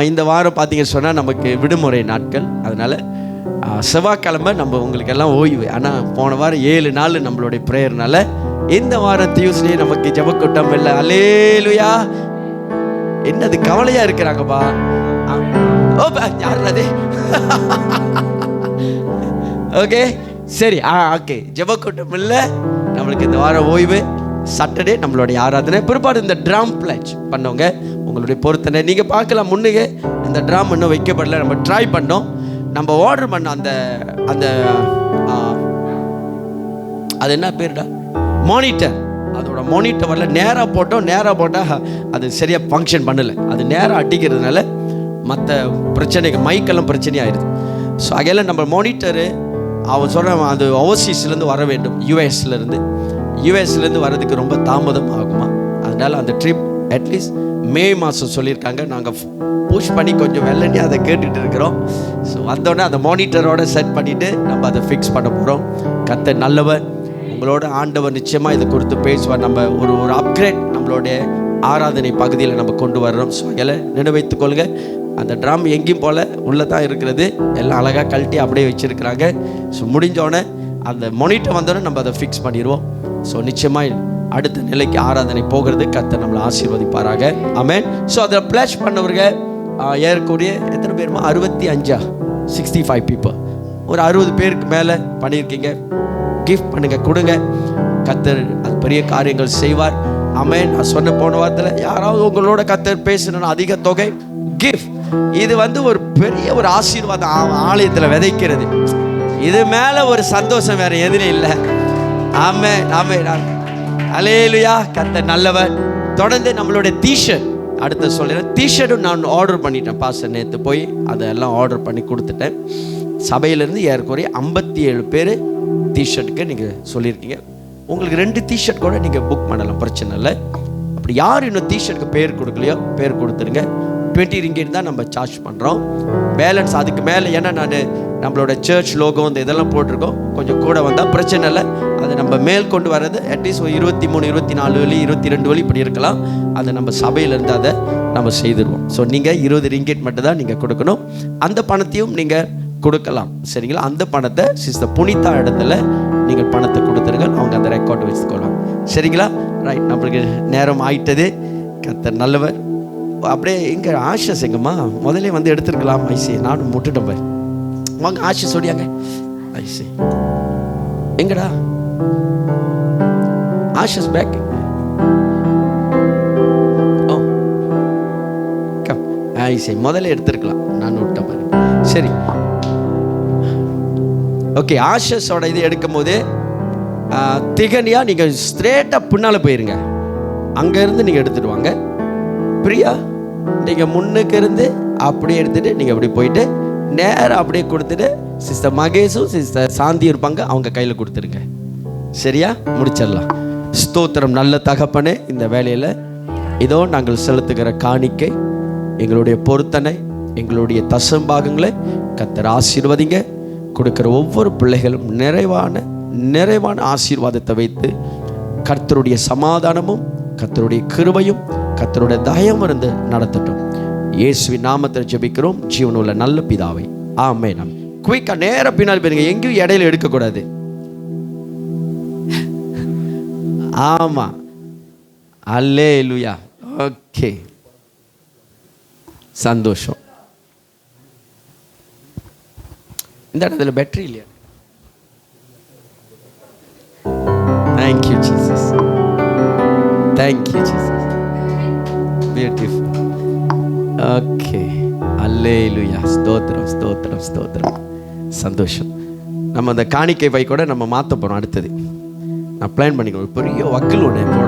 Speaker 3: இந்த வாரம் பார்த்தீங்கன்னு சொன்னால் நமக்கு விடுமுறை நாட்கள். அதனால் செவ்வாய்க்கிழமை நம்ம உங்களுக்கு எல்லாம் ஓய்வு. ஆனால் போன வாரம் 7 நாள் நம்மளுடைய ப்ரேயர்னால இந்த வாரம் டியூஸ்டே நமக்கு ஜெபக்கூட்டம் இல்லை. அல்லேலூயா. என்னது கவலையாக இருக்கிறாங்கப்பா? ஓ யாருனது? ஓகே, சரி. ஓகே, ஜெபக்கூட்டம் இல்லை நம்மளுக்கு இந்த வாரம் ஓய்வு. சாட்டர்டே நம்மளுடைய ஆராதனை. பிற்பாடு இந்த ட்ராம் பிளேஜ் பண்ணவங்க உங்களுடைய பொருத்தனை நீங்கள் பார்க்கலாம். முன்னுக்கு இந்த ட்ராம் இன்னும் வைக்கப்படல, நம்ம ட்ரை பண்ணோம். நம்ம ஆர்டர் பண்ண அந்த அந்த அது என்ன பேருடா, மானிட்டர். அதோட மானிட்டர் வரல. நேராக போட்டால் அது சரியாக ஃபங்க்ஷன் பண்ணலை. அது நேராக அடிக்கிறதுனால மற்ற பிரச்சனைகள், மைக்கெல்லாம் பிரச்சனையாகிடுது. ஸோ அகையில் நம்ம மானிட்டரு அவன் சொல்கிறேன் அது ஓவர்சீஸ்லேருந்து வர வேண்டும். யூஎஸ்லேருந்து வர்றதுக்கு ரொம்ப தாமதம் ஆகுமா. அதனால் அந்த ட்ரிப் அட்லீஸ்ட் மே மாதம் சொல்லியிருக்காங்க. நாங்கள் புஷ் பண்ணி கொஞ்சம் வெள்ளனே அதை கேட்டுட்டு இருக்கிறோம். ஸோ வந்தோடனே அந்த மானிட்டரோட செட் பண்ணிவிட்டு நம்ம அதை ஃபிக்ஸ் பண்ண போகிறோம். கர்த்தர் நல்லவர். உங்களோட ஆண்டவர் நிச்சயமாக இதை கொடுத்து பேசுவார். நம்ம ஒரு அப்கிரேட் நம்மளுடைய ஆராதனை பகுதியில் நம்ம கொண்டு வர்றோம். ஸோ எல்லாம் நினைவைத்துக் கொள்ளுங்க. அந்த ட்ரம் எங்கேயும் போல் உள்ளே தான் இருக்கிறது. எல்லாம் அழகாக கழட்டி அப்படியே வச்சுருக்கிறாங்க. ஸோ முடிஞ்சோடனே அந்த மானிட்டர் வந்தோடனே நம்ம அதை ஃபிக்ஸ் பண்ணிடுவோம். ஸோ நிச்சயமாக அடுத்த நிலைக்கு ஆராதனை போகிறது. கர்த்தர் நம்மளை ஆசீர்வதிப்பாராக. ஆமென். ஸோ அதை பிளேஸ் பண்ணவங்க ஏறக்கூடிய எத்தனை பேருமா? 65 பீப்புள். ஒரு 60 பேருக்கு மேலே பண்ணியிருக்கீங்க. கிஃப்ட் பண்ணுங்க, கொடுங்க. கர்த்தர் அது பெரிய காரியங்கள் செய்வார். ஆமென். நான் சொன்ன போன வாரத்தில் யாராவது உங்களோட கர்த்தர் பேசணும்னா அதிக தொகை கிஃப்ட். இது வந்து ஒரு பெரிய ஒரு ஆசீர்வாதம் ஆலயத்தில் விதைக்கிறது. இது மேலே ஒரு சந்தோஷம் வேறு எதுவும் இல்லை. ஆமென், ஆமென், அல்லேலூயா. கர்த்தர் நல்லவர். தொடர்ந்து நம்மளுடைய டிஷர்ட் அடுத்த சொல்லிடுறேன். டிஷர்ட்டும் நான் ஆர்டர் பண்ணிட்டேன். பாஸ்டர் நேற்று போய் அதெல்லாம் ஆர்டர் பண்ணி கொடுத்துட்டேன். சபையிலேருந்து ஏறக்குறைய 57 பேர் டிஷர்ட்டுக்கு நீங்கள் சொல்லியிருக்கீங்க. உங்களுக்கு 2 டிஷர்ட் கூட நீங்கள் புக் பண்ணலாம், பிரச்சனை இல்லை. அப்படி யார் இன்னும் டிஷர்ட்டுக்கு பேர் கொடுக்கலையோ பேர் கொடுத்துருங்க. 20 ரிங்கேட் தான் நம்ம சார்ஜ் பண்ணுறோம். பேலன்ஸ் அதுக்கு மேலே, ஏன்னா நான் நம்மளோட சர்ச் லோகோ இந்த இதெல்லாம் போட்டிருக்கோம். கொஞ்சம் கூட வந்தால் பிரச்சனை இல்லை. அதை நம்ம மேல் கொண்டு வர்றது அட்லீஸ்ட் 23, 24 வழி 22 வழி இப்படி இருக்கலாம். அதை நம்ம சபையிலேருந்து அதை நம்ம செய்திருவோம். ஸோ நீங்கள் 20 ரிங்கேட் மட்டும் தான் நீங்கள் கொடுக்கணும். அந்த பணத்தையும் நீங்கள் கொடுக்கலாம், சரிங்களா? அந்த பணத்தை சிஸ்டர் புனிதா இடத்துல நீங்கள் பணத்தை கொடுத்துருங்க. அவங்க அந்த ரெக்கார்டு வச்சுக்கொள்ளலாம், சரிங்களா? ரைட், நம்மளுக்கு நேரம் ஆயிட்டது. கர்த்தர் நல்லவர். அப்படியே இங்கே ஆஷஸ் எங்கம்மா முதலே வந்து எடுத்துருக்கலாம். ஐசி நானும் முட்டுட்டேன் போய். வாங்க ஆஷஸ் ஓடியாங்க. ஐசி எங்கடா ஆஷஸ் பேக்? ஓ கம். ஐசி முதல்ல எடுத்துருக்கலாம், நான் விட்டேன் பாரு. சரி, ஓகே. ஆஷஸோட இது எடுக்கும் போது திகனியா நீங்கள் ஸ்ட்ரெயிட்டாக பின்னால் போயிருங்க. அங்கேருந்து நீங்கள் எடுத்துகிட்டு வாங்க. பிரியா நீங்கள் முன்னுக்கு இருந்து அப்படியே எடுத்துகிட்டு நீங்கள் அப்படி போயிட்டு நேராக அப்படியே கொடுத்துட்டு சிஸ்டர் மகேஷும் சிஸ்டர் சாந்தி இருப்பாங்க, அவங்க கையில் கொடுத்துருங்க. சரியா? முடிச்சிடலாம். ஸ்தோத்திரம். நல்ல தகப்பனே, இந்த வேலையில் இதோ நாங்கள் செலுத்துகிற காணிக்கை, எங்களுடைய பொருத்தனை, எங்களுடைய தசம்பாகங்களை கர்த்தர் ஆசீர்வதிங்க. கொடுக்கிற ஒவ்வொரு பிள்ளைகளும் நிறைவான ஆசீர்வாதத்தை வைத்து கர்த்தருடைய சமாதானமும் கர்த்தருடைய கிருபையும் கர்த்தருடைய தயவும் இருந்து நடத்தட்டும். இயேசுவின் நாமத்தில் ஜெபிக்கிறோம் ஜீவனுள்ள நல்ல பிதாவே, ஆமென். குயிக்கா நேர பின்னால் போயிருங்க, எங்கேயும் இடையில எடுக்கக்கூடாது. ஆமா, அல்லேலூயா. ஓகே, சந்தோஷம். இந்த இடத்துல பேட்டரி இல்லையா? Thank you Jesus, thank you Jesus, beautiful. Okay, hallelujah. ஸ்தோத்திரம் ஸ்தோத்திரம் ஸ்தோத்திரம். சந்தோஷம். நம்ம அந்த காணிக்கை பை கூட நம்ம மாற்ற போகிறோம். அடுத்தது நான் பிளான் பண்ணிக்கணும். பெரிய வக்கல் ஒன்று போட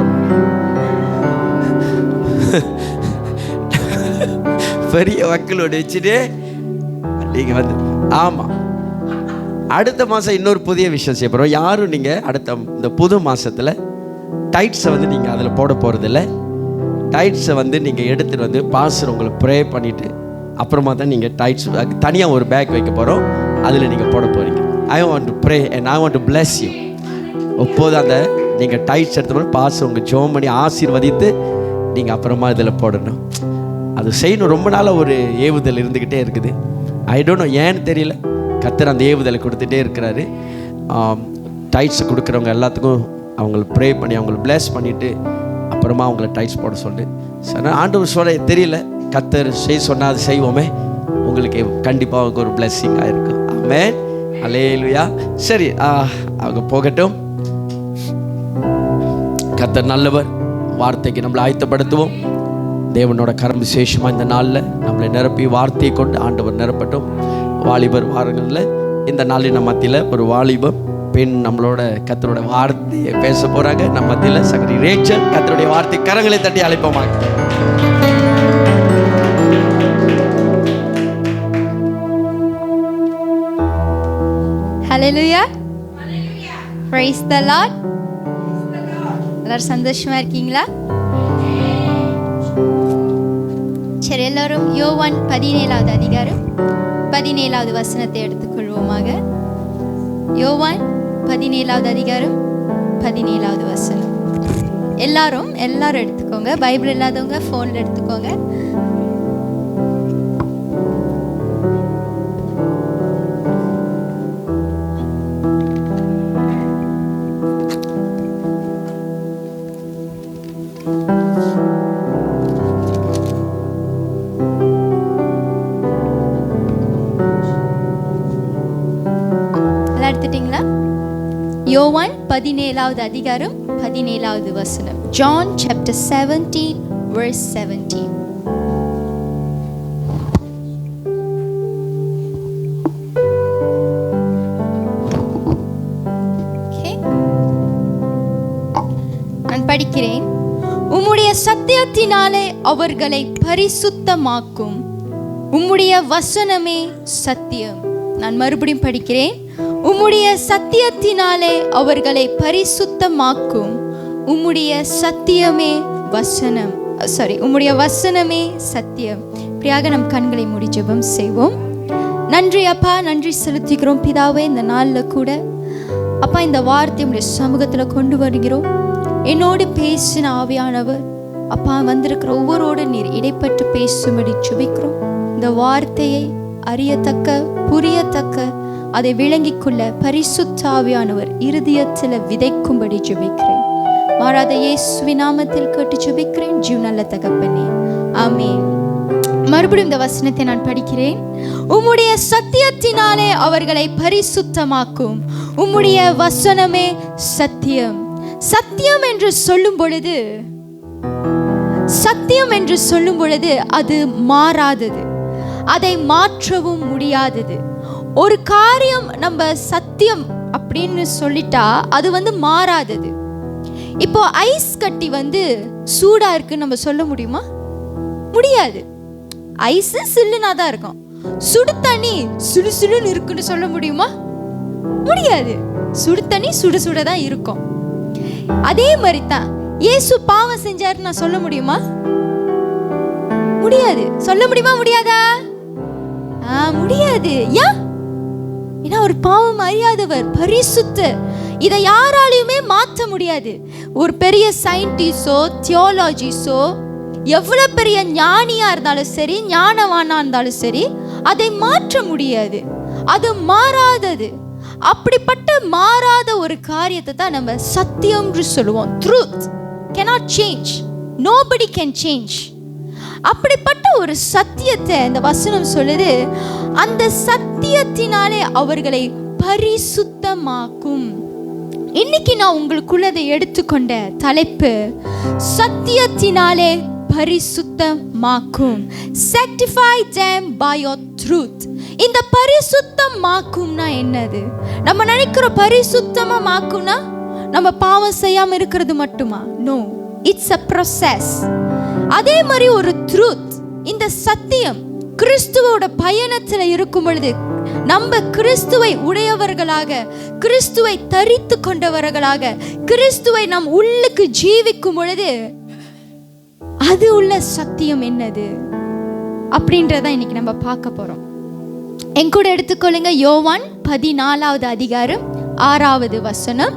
Speaker 3: பெரிய வக்கல் ஒன்று வச்சுட்டு நீங்கள் வந்து, ஆமாம், அடுத்த மாதம் இன்னொரு புதிய விஷயம் செய்ய போகிறோம். யாரும் நீங்கள் அடுத்த இந்த புது மாதத்தில் டைட்ஸை வந்து நீங்கள் அதில் போட போகிறதில்ல. டைட்ஸை வந்து நீங்கள் எடுத்துகிட்டு வந்து பாஸ்டர் உங்களை ப்ரே பண்ணிவிட்டு அப்புறமா தான் நீங்கள் டைட்ஸ் தனியாக ஒரு பேக் வைக்க போகிறோம். அதில் நீங்கள் போட போகிறீங்க. I want to pray and I want to bless you. அப்போது அந்த நீங்கள் டைட்ஸ் எடுத்த போது பாஸ்டர் உங்கள் ஜெபம் பண்ணி ஆசீர்வதித்து நீங்கள் அப்புறமா இதில் போடணும். அது செய்யணும். ரொம்ப நாளாக ஒரு ஏவுதல் இருந்துக்கிட்டே இருக்குது. ஐ டோன்ட் நோ, ஏன்னு தெரியல. கர்த்தர் அந்த ஏவுதலை கொடுத்துட்டே இருக்கிறாரு. டைட்ஸ் கொடுக்குறவங்க எல்லாத்துக்கும் அவங்களை ப்ரே பண்ணி அவங்களை பிளஸ் பண்ணிவிட்டு அப்புறமா அவங்கள டைட்ஸ் போட சொல்லு. சரி, ஆண்டவர் சொல்ல தெரியல, கர்த்தர் செய்ய சொன்னால் அது செய்வோமே. உங்களுக்கு கண்டிப்பாக ஒரு பிளஸ்ஸிங்காக இருக்கும். ஆமென், அல்லேலூயா. சரி, அவங்க போகட்டும். கர்த்தர் நல்லவர். வார்த்தைக்கு நம்மளை ஆயத்தப்படுத்துவோம். தேவனோட கரம் விசேஷமாக இந்த நாளில் நம்மளை நிரப்பி வார்த்தையை கொண்டு ஆண்டவர் நிரப்பட்டும். வாலிபர் வாரங்களில் இந்த நாளின் மத்தியில் ஒரு வாலிபர் பெண் நம்மளோட கர்த்தரோட வார்த்தையை பேச போகிறாங்க. நம்ம மத்தியில் சகோதரி ரேச்சல் கர்த்தருடைய வார்த்தை கரங்களை தட்டி அழைப்போமாக.
Speaker 4: Hallelujah. Praise the Lord. எல்லாரும் சந்தோஷமா இருக்கீங்களா? சரி, எல்லாரும் யோவான் 17வது அதிகாரம் 17வது வசனத்தை எடுத்துக்கொள்வோமாக. யோவான் 17வது அதிகாரம் 17வது வசனம். எல்லாரும் எடுத்துக்கோங்க. பைபிள் இல்லாதவங்க ஃபோனில் எடுத்துக்கோங்க. எடுத்துட்டீங்களா? யோவான் 17வது அதிகாரம் 17வது வசனம். John chapter 17 verse 17. Okay, நான் படிக்கிறேன். உம்முடைய சத்தியத்தினாலே அவர்களை பரிசுத்தமாக்கும், உம்முடைய வசனமே சத்தியம். நான் மறுபடியும் படிக்கிறேன். உம்முடைய சத்தியத்தினாலே அவர்களை பரிசுத்தமாக்கும், உம்முடைய சத்தியமே வசனம். உம்முடைய வசனமே சத்தியம். இப்படியாக நம் கண்களை மூடி ஜெபம் செய்வோம். நன்றி அப்பா, நன்றி செலுத்திக்கிறோம் பிதாவே. இந்த நாளில் கூட அப்பா இந்த வார்த்தை உடைய சமூகத்தில் கொண்டு வருகிறோம். என்னோடு பேசின ஆவியானவர் அப்பா வந்திருக்கிற ஒவ்வொருவோடு நீர் இடைப்பட்டு பேசும்படி ஜெபிக்கிறோம். இந்த வார்த்தையை அறியத்தக்க, புரியத்தக்க, அதை விளங்கிக் கொள்ள பரிசுத்த ஆவியானவர் இருதயத்தில் விதைக்கும்படி ஜெபிக்கிறேன். மாறாத இயேசுவின் நாமத்தில் கேட்டு ஜெபிக்கிறேன் ஜீவ நல்ல தகப்பனே, ஆமென். மறுபடியும் இந்த வசனத்தை நான் படிக்கிறேன். உம்முடைய சத்தியத்தினாலே அவர்களை பரிசுத்தமாக்கும், உம்முடைய வசனமே சத்தியம். சத்தியம் என்று சொல்லும் பொழுது அது மாறாதது, அதை மாற்றவும் முடியாதது. ஒரு காரியம் நம்ம சத்தியம் அப்படின்னு சொல்லிட்டா அது மாறாதது. இப்போ ஐஸ் கட்டி சூடா இருக்குன்னு நம்ம சொல்ல முடியுமா? முடியாது. ஐஸ் சில்லுனா தான் இருக்கும். சுடு தண்ணி சுடு சுடுன்னு இருக்குன்னு சொல்ல முடியுமா? முடியாது. சுடு தண்ணி சுடு சுட தான் இருக்கும். அதே மாதிரி தான் இயேசு பாவம் செஞ்சாருன்னு நான் சொல்ல முடியுமா? முடியாது. சொல்ல முடியுமா? முடியாதா? முடியாது. ஏன்? ஏன்னா ஒரு பாவம் அறியாதவர், பரிசுத்தர். இதை யாராலையுமே மாற்ற முடியாது. ஒரு பெரிய சயின்டிஸ்டோ தியோலாஜிஸ்டோ எவ்வளவு பெரிய ஞானியா இருந்தாலும் சரி, ஞானவானா இருந்தாலும் சரி, அதை மாற்ற முடியாது. அது மாறாதது. அப்படிப்பட்ட மாறாத ஒரு காரியத்தை தான் நம்ம சத்தியம்னு சொல்லுவோம். Truth cannot change, nobody can change. அப்படிப்பட்ட ஒரு சத்தியத்தை இந்த வசனம் சொல்லுது. அந்த சத்தியத்தினாலே அவர்களை பரிசுத்தமாக்கும். இன்னைக்கு நான் உங்களுக்குள்ளதை எடுத்துக்கொண்ட தலைப்பு சத்தியத்தினாலே பரிசுத்தமாக்கும். sanctify them by your truth. இந்த பரிசுத்தமாக்கும்னா என்னது? நம்ம நினைக்கிற பரிசுத்தமாக்கும்னா நம்ம பாவம் செய்யாம இருக்கிறது மட்டுமா? No, it's a process. அதே மாதிரி ஒரு ட்ரூத், இந்த சத்தியம் கிறிஸ்துவோட பயணத்துல இருக்கும் பொழுது நம்ம கிறிஸ்துவை உடையவர்களாக, கிறிஸ்துவை தரித்து கொண்டவர்களாக, கிறிஸ்துவை நம் உள்ளுக்கு ஜீவிக்கும் பொழுது அது உள்ள சத்தியம் என்னது அப்படின்றத இன்னைக்கு நம்ம பார்க்க போறோம். என் கூட எடுத்துக்கொள்ளுங்க. யோவான் 14வது அதிகாரம் 6வது வசனம்.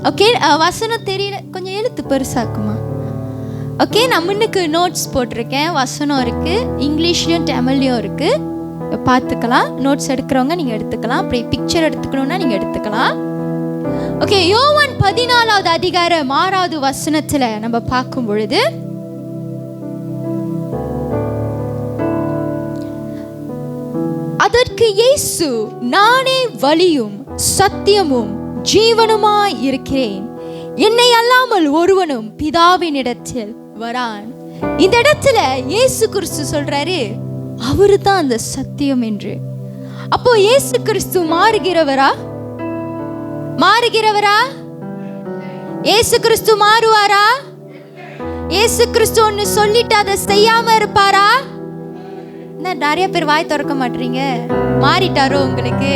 Speaker 4: ஓகே, வசனம் தெரியல, கொஞ்சம் எழுத்து பெருசாக்குமா? ஓகே, நான் முன்னுக்கு நோட்ஸ் போட்டிருக்கேன். வசனம் இருக்கு, இங்கிலீஷ்லயும் தமிழ்லயும் இருக்கு, பார்த்துக்கலாம். நோட்ஸ் எடுக்கிறவங்க நீங்க எடுத்துக்கலாம், அப்படி பிக்சர் எடுத்துக்கணும்னா நீங்க எடுத்துக்கலாம். ஓகே, யோவான் 14வது அதிகாரம் 6வது வசனத்துல நம்ம பார்க்கும் பொழுது, அதற்கு இயேசு, நானே வழியும் சத்தியமும் ஜீவனுமாய் இருக்கிறேன், என்னை அல்லாமல் ஒருவனும் பிதாவினிடத்தில் வரான். இந்த இடத்துல இயேசு கிறிஸ்து சொல்றாரு அவரு தான் அந்த சத்தியம் என்று. அப்போ இயேசு கிறிஸ்து மாறுகிறவரா? இயேசு கிறிஸ்து மாறுவாரா? இயேசு கிறிஸ்து ஒன்னு சொல்லிட்டு அதை செய்யாம இருப்பாரா? நிறைய பேர் வாய் திறக்க மாட்டீங்க. மாறிட்டாரோ உங்களுக்கு?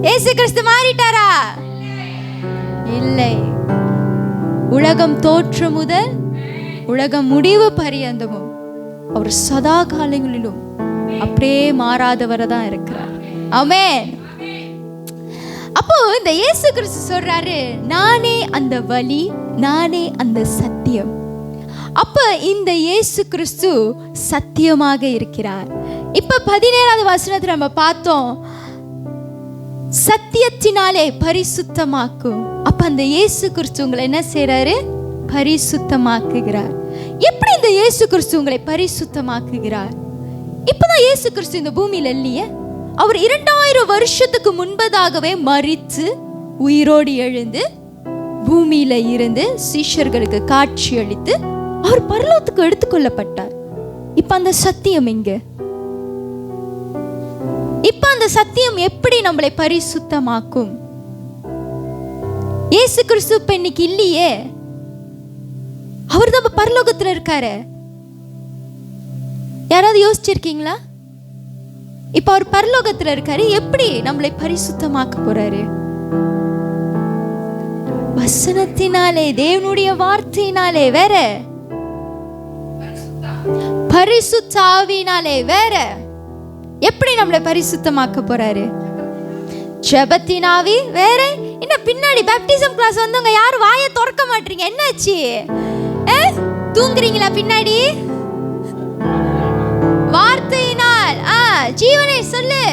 Speaker 4: இயேசு கிறிஸ்து மாறிட்டாரா? இல்லை. உலகம் தோற்று முதல் உலகம் முடிவு பரியந்தமும் அவர் சதா காலங்களிலும் அப்படியே மாறாதவரை தான் இருக்கிறார். ஆமென். அப்போ இந்த இயேசு கிறிஸ்து சொல்றாரு, நானே அந்த வழி, நானே அந்த சத்தியம். அப்ப இந்த இயேசு கிறிஸ்து சத்தியமாக இருக்கிறார். இப்ப 17வது வசனத்துல நம்ம பார்த்தோம், சத்தியத்தினாலே பரிசுத்தமாக்கும். அப்ப அந்த இயேசு கிறிஸ்து உங்களை என்ன செய்றாரு? பரிசுத்தமாக்குகிறார். எப்படி இந்த இயேசு கிறிஸ்து உங்களை பரிசுத்தமாக்குகிறார்? இப்பதான் இயேசு கிறிஸ்து இந்த பூமியில இல்லையே. அவர் 2000 வருஷத்துக்கு முன்பதாகவே மரித்து உயிரோடு எழுந்து பூமியில இருந்து சீஷர்களுக்கு காட்சி அளித்து அவர் பரலோகத்துக்கு எடுத்துக்கொள்ளப்பட்டார். இப்ப அந்த சத்தியம் எங்க? இப்ப அந்த சத்தியம் எப்படி நம்மளை பரிசுத்தமாக்கும்? இயேசு கிறிஸ்து இப்ப இன்னைக்கு இல்லையே. அவர் தான் பரலோகத்துல இருக்காரு. யாராவது யோசிச்சிருக்கீங்களா? இப்ப அவர் பரலோகத்துல இருக்காரு, எப்படி நம்மளை பரிசுத்தமாக்க போறாரு? வசனத்தினாலே, தேவனுடைய வார்த்தையினாலே வேற, பரிசுத்த ஆவியினாலே வேற. எப்படி நம்மளை பரிசுத்தமாக்க போறாரு? ஜெபத்தினாவி வேற. இன்னும் பின்னாடி பேப்டிசம் கிளாஸ் வந்தவங்க யாரும் வாயை திறக்க மாட்டீங்க. என்னாச்சு? தூங்குறீங்களா பின்னாடி? வார்த்தையினால், ஜீவனை சொல்லு.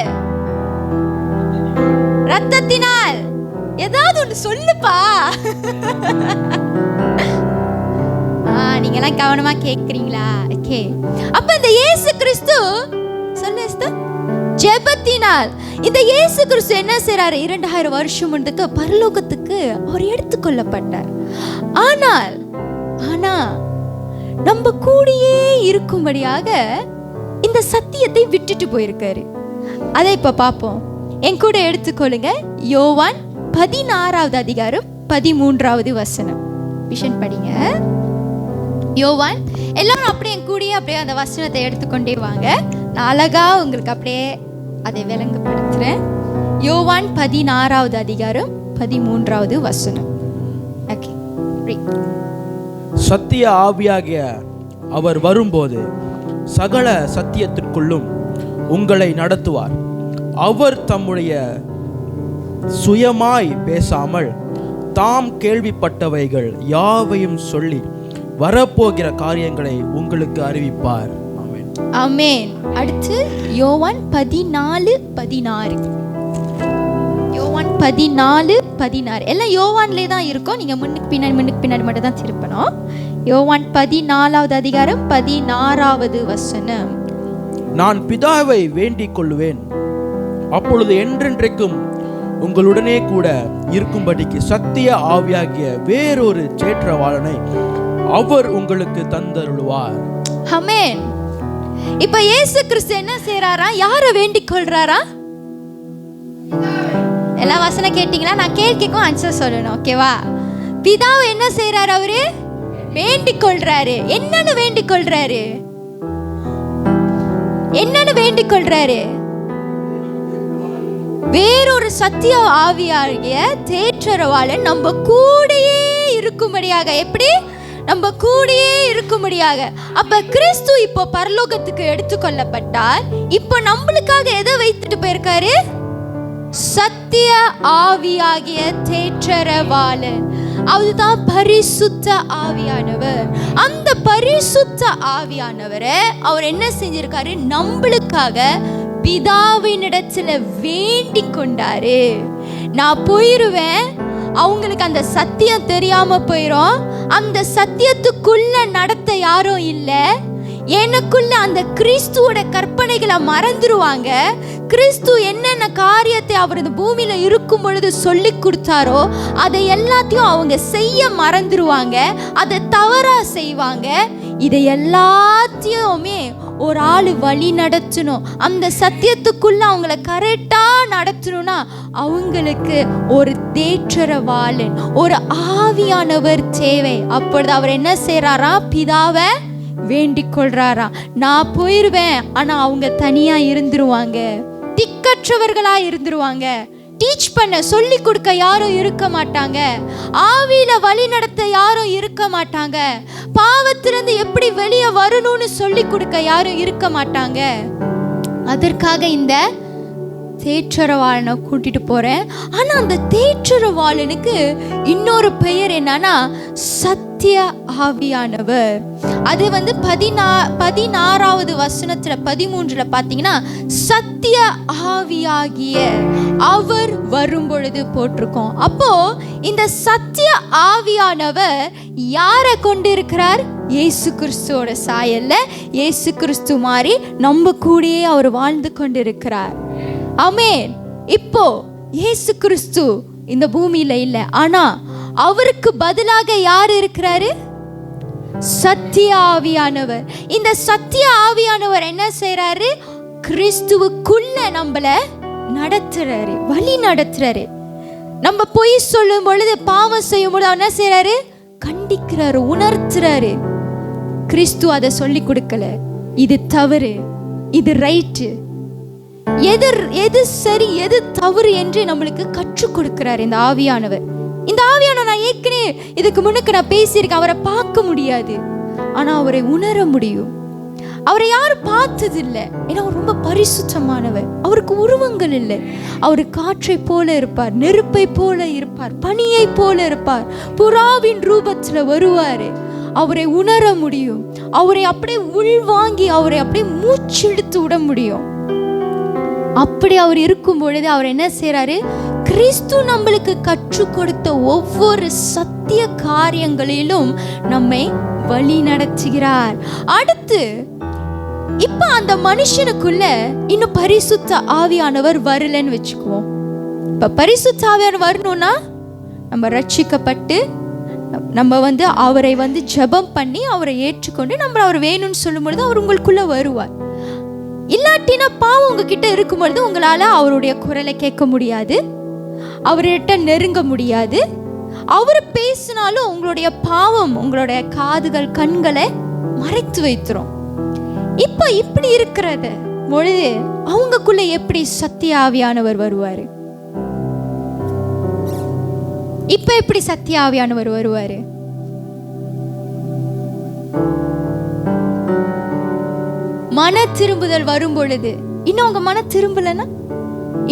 Speaker 4: ரத்தத்தினால் ஏதாவது ஒன்று சொல்லுப்பா. நீங்கெல்லாம் கவனமா கேட்குறீங்களா? ஓகே. அப்ப இந்த இயேசு கிறிஸ்து சொல்லு ஜெபத்தினால், இந்த இயேசு கிறிஸ்து என்ன செய்றாரு? 2000 வருஷம் முன்பு பரலோகத்துக்கு அவர் எடுத்துக்கொள்ளப்பட்டார். ஆனால் நம்ம கூடயே இருக்கும்படியாக இந்த சத்தியத்தை விட்டுட்டு போயிருக்காரு. அதை இப்ப பார்ப்போம். என் கூட எடுத்துக்கொள்ளுங்க. யோவான் 16வது அதிகாரம் 13வது வசனம். விஷன் படிங்க. யோவான் எல்லாரும் அப்படியே என் கூடயே அப்படியே அந்த வசனத்தை எடுத்துக்கொண்டே வாங்க. நான் அழகா உங்களுக்கு அப்படியே அதை விளங்கப்படுத்துறேன். யோவான் 16வது அதிகாரம் 13வது வசனம். ஓகே.
Speaker 5: சத்திய ஆவியாகிய அவர் வரும்போது சகல சத்தியத்திற்குள்ளும் உங்களை நடத்துவார். அவர் தம்முடைய சுயமாய் பேசாமல் தாம் கேள்விப்பட்டவைகள் யாவையும் சொல்லி வரப்போகிற காரியங்களை உங்களுக்கு அறிவிப்பார். ஆமென்.
Speaker 4: ஆமென். அடுத்து யோவான் 14:16. யோவான் 14:16. எல்லாம் யோவான்லே தான் இருக்கும். நீங்க முன்னுக்கு பின்னாடி மட்டும் தான் திருப்பணும். யோவான் 14வது அதிகாரம் 16வது வசனம்.
Speaker 5: நான் பிதாவை வேண்டிக் கொள்ளுவேன், அப்பொழுது என்றென்றைக்கும் உங்களுடனே கூட இருக்கும்படிக்கு சத்திய ஆவியாகிய வேறொரு சேற்றவாளனை அவர் உங்களுக்கு தந்தருளுவார்.
Speaker 4: ஆமென். இப்ப இயேசு கிறிஸ்து என்ன செய்றாரா? யாரை வேண்டிக் கொள்றாரா? எல்லா வசனம் கேட்டீங்களா? நான் கேட்கும் ஆன்சர் சொல்லணும். ஓகேவா? பிதாவை என்ன செய்றாரு? அவரு வேண்டிக் கொள்றாரு. என்னன்னு வேண்டிக் கொள்றாரு? என்னன்னு வேண்டிக் கொள்றாரு? வேறொரு சத்திய ஆவியாகிய தேற்றரவாளன் நம்ம கூடயே இருக்கும்படியாக. எப்படி? நம்ம கூடயே இருக்கும்படியாக. அப்ப கிறிஸ்து இப்போ பரலோகத்துக்கு எடுத்துக்கொள்ளப்பட்டார். இப்போ நம்மளுக்காக எதை வைத்துட்டு போயிருக்காரு? சத்திய ஆவியாகிய தேற்றரவாளன். அதுதான் பரிசுத்த ஆவியானவர். அந்த பரிசுத்த ஆவியானவரை அவர் என்ன செஞ்சிருக்காரு? நம்மளுக்காக பிதாவினிடத்துல வேண்டிக் கொண்டாரு. நான் போயிருவேன், அவங்களுக்கு அந்த சத்தியம் தெரியாம போயிரும், அந்த சத்தியத்துக்குள்ள நடத்த யாரும் இல்லை, எனக்குள்ள அந்த கிறிஸ்துவோட கற்பனைகளை மறந்துடுவாங்க. கிறிஸ்து என்னென்ன காரியத்தை அவர் இந்த பூமியில இருக்கும் பொழுது சொல்லி கொடுத்தாரோ அதை எல்லாத்தையும் அவங்க செய்ய மறந்துடுவாங்க, அதை தவறா செய்வாங்க. இதை எல்லாத்தையுமே ஒரு ஆள் வழி நடத்தணும். அந்த சத்தியத்துக்குள்ள அவங்கள கரெக்டா நடத்தணும்னா அவங்களுக்கு ஒரு தேற்றரவாளன், ஒரு ஆவியானவர் தேவை. அப்பொழுது அவர் என்ன செய்யறாரா? பிதாவை வேண்டிக் கொள்றாரா. நான் போயிருவேன், ஆனா அவங்க தனியா இருந்துருவாங்க, திக்கற்றவர்களா இருந்துருவாங்க, டீச் பண்ண சொல்லி கொடுக்க யாரும் இருக்க மாட்டாங்க, ஆவியில வழி நடத்த யாரும் இருக்க மாட்டாங்க, பாவத்திலிருந்து எப்படி வெளியே வரணும்னு சொல்லி கொடுக்க யாரும் இருக்க மாட்டாங்க. அதற்காக இந்த தேற்றரவாளனை கூட்டிட்டு போறேன். ஆனா அந்த தேற்றரவாளனுக்கு இன்னொரு பெயர் என்னன்னா சத்திய ஆவியானவர். அது 16வது வசனத்துல 13ல பாத்தீங்கன்னா சத்திய ஆவியாகிய அவர் வரும் பொழுது போட்டிருக்கோம். அப்போ இந்த சத்திய ஆவியானவர் யாரை கொண்டு இருக்கிறார்? இயேசு கிறிஸ்துவோட சாயல்ல இயேசு கிறிஸ்து மாதிரி நம்ம கூடயே அவர் வாழ்ந்து கொண்டு இருக்கிறார். ஆமென். இப்போ இயேசு கிறிஸ்து இந்த பூமியில இல்லை, ஆனா அவருக்கு பதிலாக யார் இருக்கிறாரு? சத்திய ஆவியானவர். இந்த சத்திய ஆவியானவர் என்ன செய்யறாரு? கிறிஸ்துவுக்குள்ள நம்மள நடத்துறாரு, வழி நடத்துறாரு. நம்ம பொய் சொல்லும் பொழுது, பாவம் செய்யும் பொழுது என்ன செய்யறாரு? கண்டிக்கிறாரு, உணர்த்துறாரு. கிறிஸ்து அதை சொல்லி கொடுக்கல. இது தவறு, இது ரைட்டு, எது சரி எது தவறு என்று நம்மளுக்கு கற்றுக் கொடுக்கிறார் இந்த ஆவியானவர். இந்த ஆவியானவர் நான் ஏற்கனவே இதுக்கு முன்னுக்கு நான் பேசியிருக்கேன். அவரை பார்க்க முடியாது, ஆனா அவரை உணர முடியும். அவரை யாரும் பார்த்தது இல்லை, ஏன்னா அவர் ரொம்ப பரிசுத்தமானவர். அவருக்கு உருவங்கள் இல்லை. அவர் காற்றை போல இருப்பார், நெருப்பை போல இருப்பார், பனியை போல இருப்பார், புறாவின் ரூபத்துல வருவாரு. அவரை உணர முடியும், அவரை அப்படியே உள்வாங்கி அவரை அப்படியே மூச்செடுத்து விட முடியும். அப்படி அவர் இருக்கும் பொழுது அவர் என்ன செய்யறாரு? கிறிஸ்து நம்மளுக்கு கற்றுக் கொடுத்த ஒவ்வொரு சத்திய காரியங்களிலும் நம்மை வழி நடத்துகிறார். அடுத்து இப்ப அந்த மனுஷனுக்குள்ள இன்னும் பரிசுத்த ஆவியானவர் வரலன்னு வச்சுக்குவோம். இப்ப பரிசுத்த ஆவியானவர் வரணும்னா நம்ம ரட்சிக்கப்பட்டு நம்ம அவரை ஜெபம் பண்ணி அவரை ஏற்றுக்கொண்டு நம்ம அவர் வேணும்னு சொல்லும் பொழுது அவர் உங்களுக்குள்ள வருவார். இல்லாட்டினா பாவம் உங்ககிட்ட இருக்கும் பொழுது உங்களால அவருடைய குரலை கேட்க முடியாது, அவர்கிட்ட நெருங்க முடியாது. அவர் பேசினாலும் உங்களுடைய பாவம் உங்களுடைய காதுகள் கண்களை மறைத்து வைத்துரும். இப்ப இப்படி இருக்கிறது பொழுது அவங்களுக்குள்ள எப்படி சத்திய ஆவியானவர் வருவாரு? இப்ப எப்படி சத்திய ஆவியானவர் வருவாரு? மன திரும்புதல் வரும் பொழுது, இன்னும் அவங்க மன திரும்பலன்னா,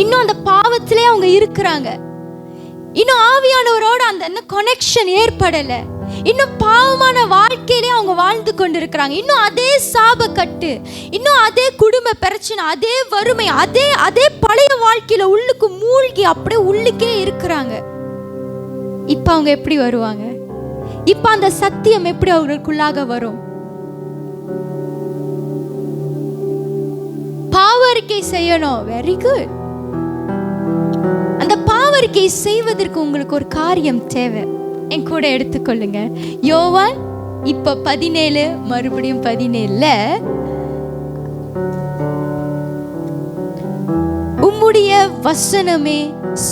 Speaker 4: இன்னும் அந்த பாவத்திலே அவங்க இருக்கிறாங்க, இன்னும் ஆவியானவரோட அந்த கனெக்ஷன் ஏற்படல, இன்னும் பாவமான வாழ்க்கையிலே அவங்க வாழ்ந்து கொண்டு இருக்கிறாங்க, இன்னும் அதே சாபக்கட்டு, இன்னும் அதே குடும்ப பிரச்சனை, அதே வறுமை, அதே பழைய வாழ்க்கையில உள்ளுக்கு மூழ்கி அப்படியே உள்ளுக்கே இருக்கிறாங்க. இப்ப அவங்க எப்படி வருவாங்க? இப்ப அந்த சத்தியம் எப்படி அவர்களுக்குள்ளாக வரும்? பாவரிக்கை செய்யணும், வெரி குட். அந்த பாவரிக்கை செய்வதற்கு உங்களுக்கு ஒரு காரியம் தேவை. என் கூட எடுத்துக்கொள்ளுங்க. யோவான் இப்ப 17 மறுபடியும் 17 உம்முடைய வசனமே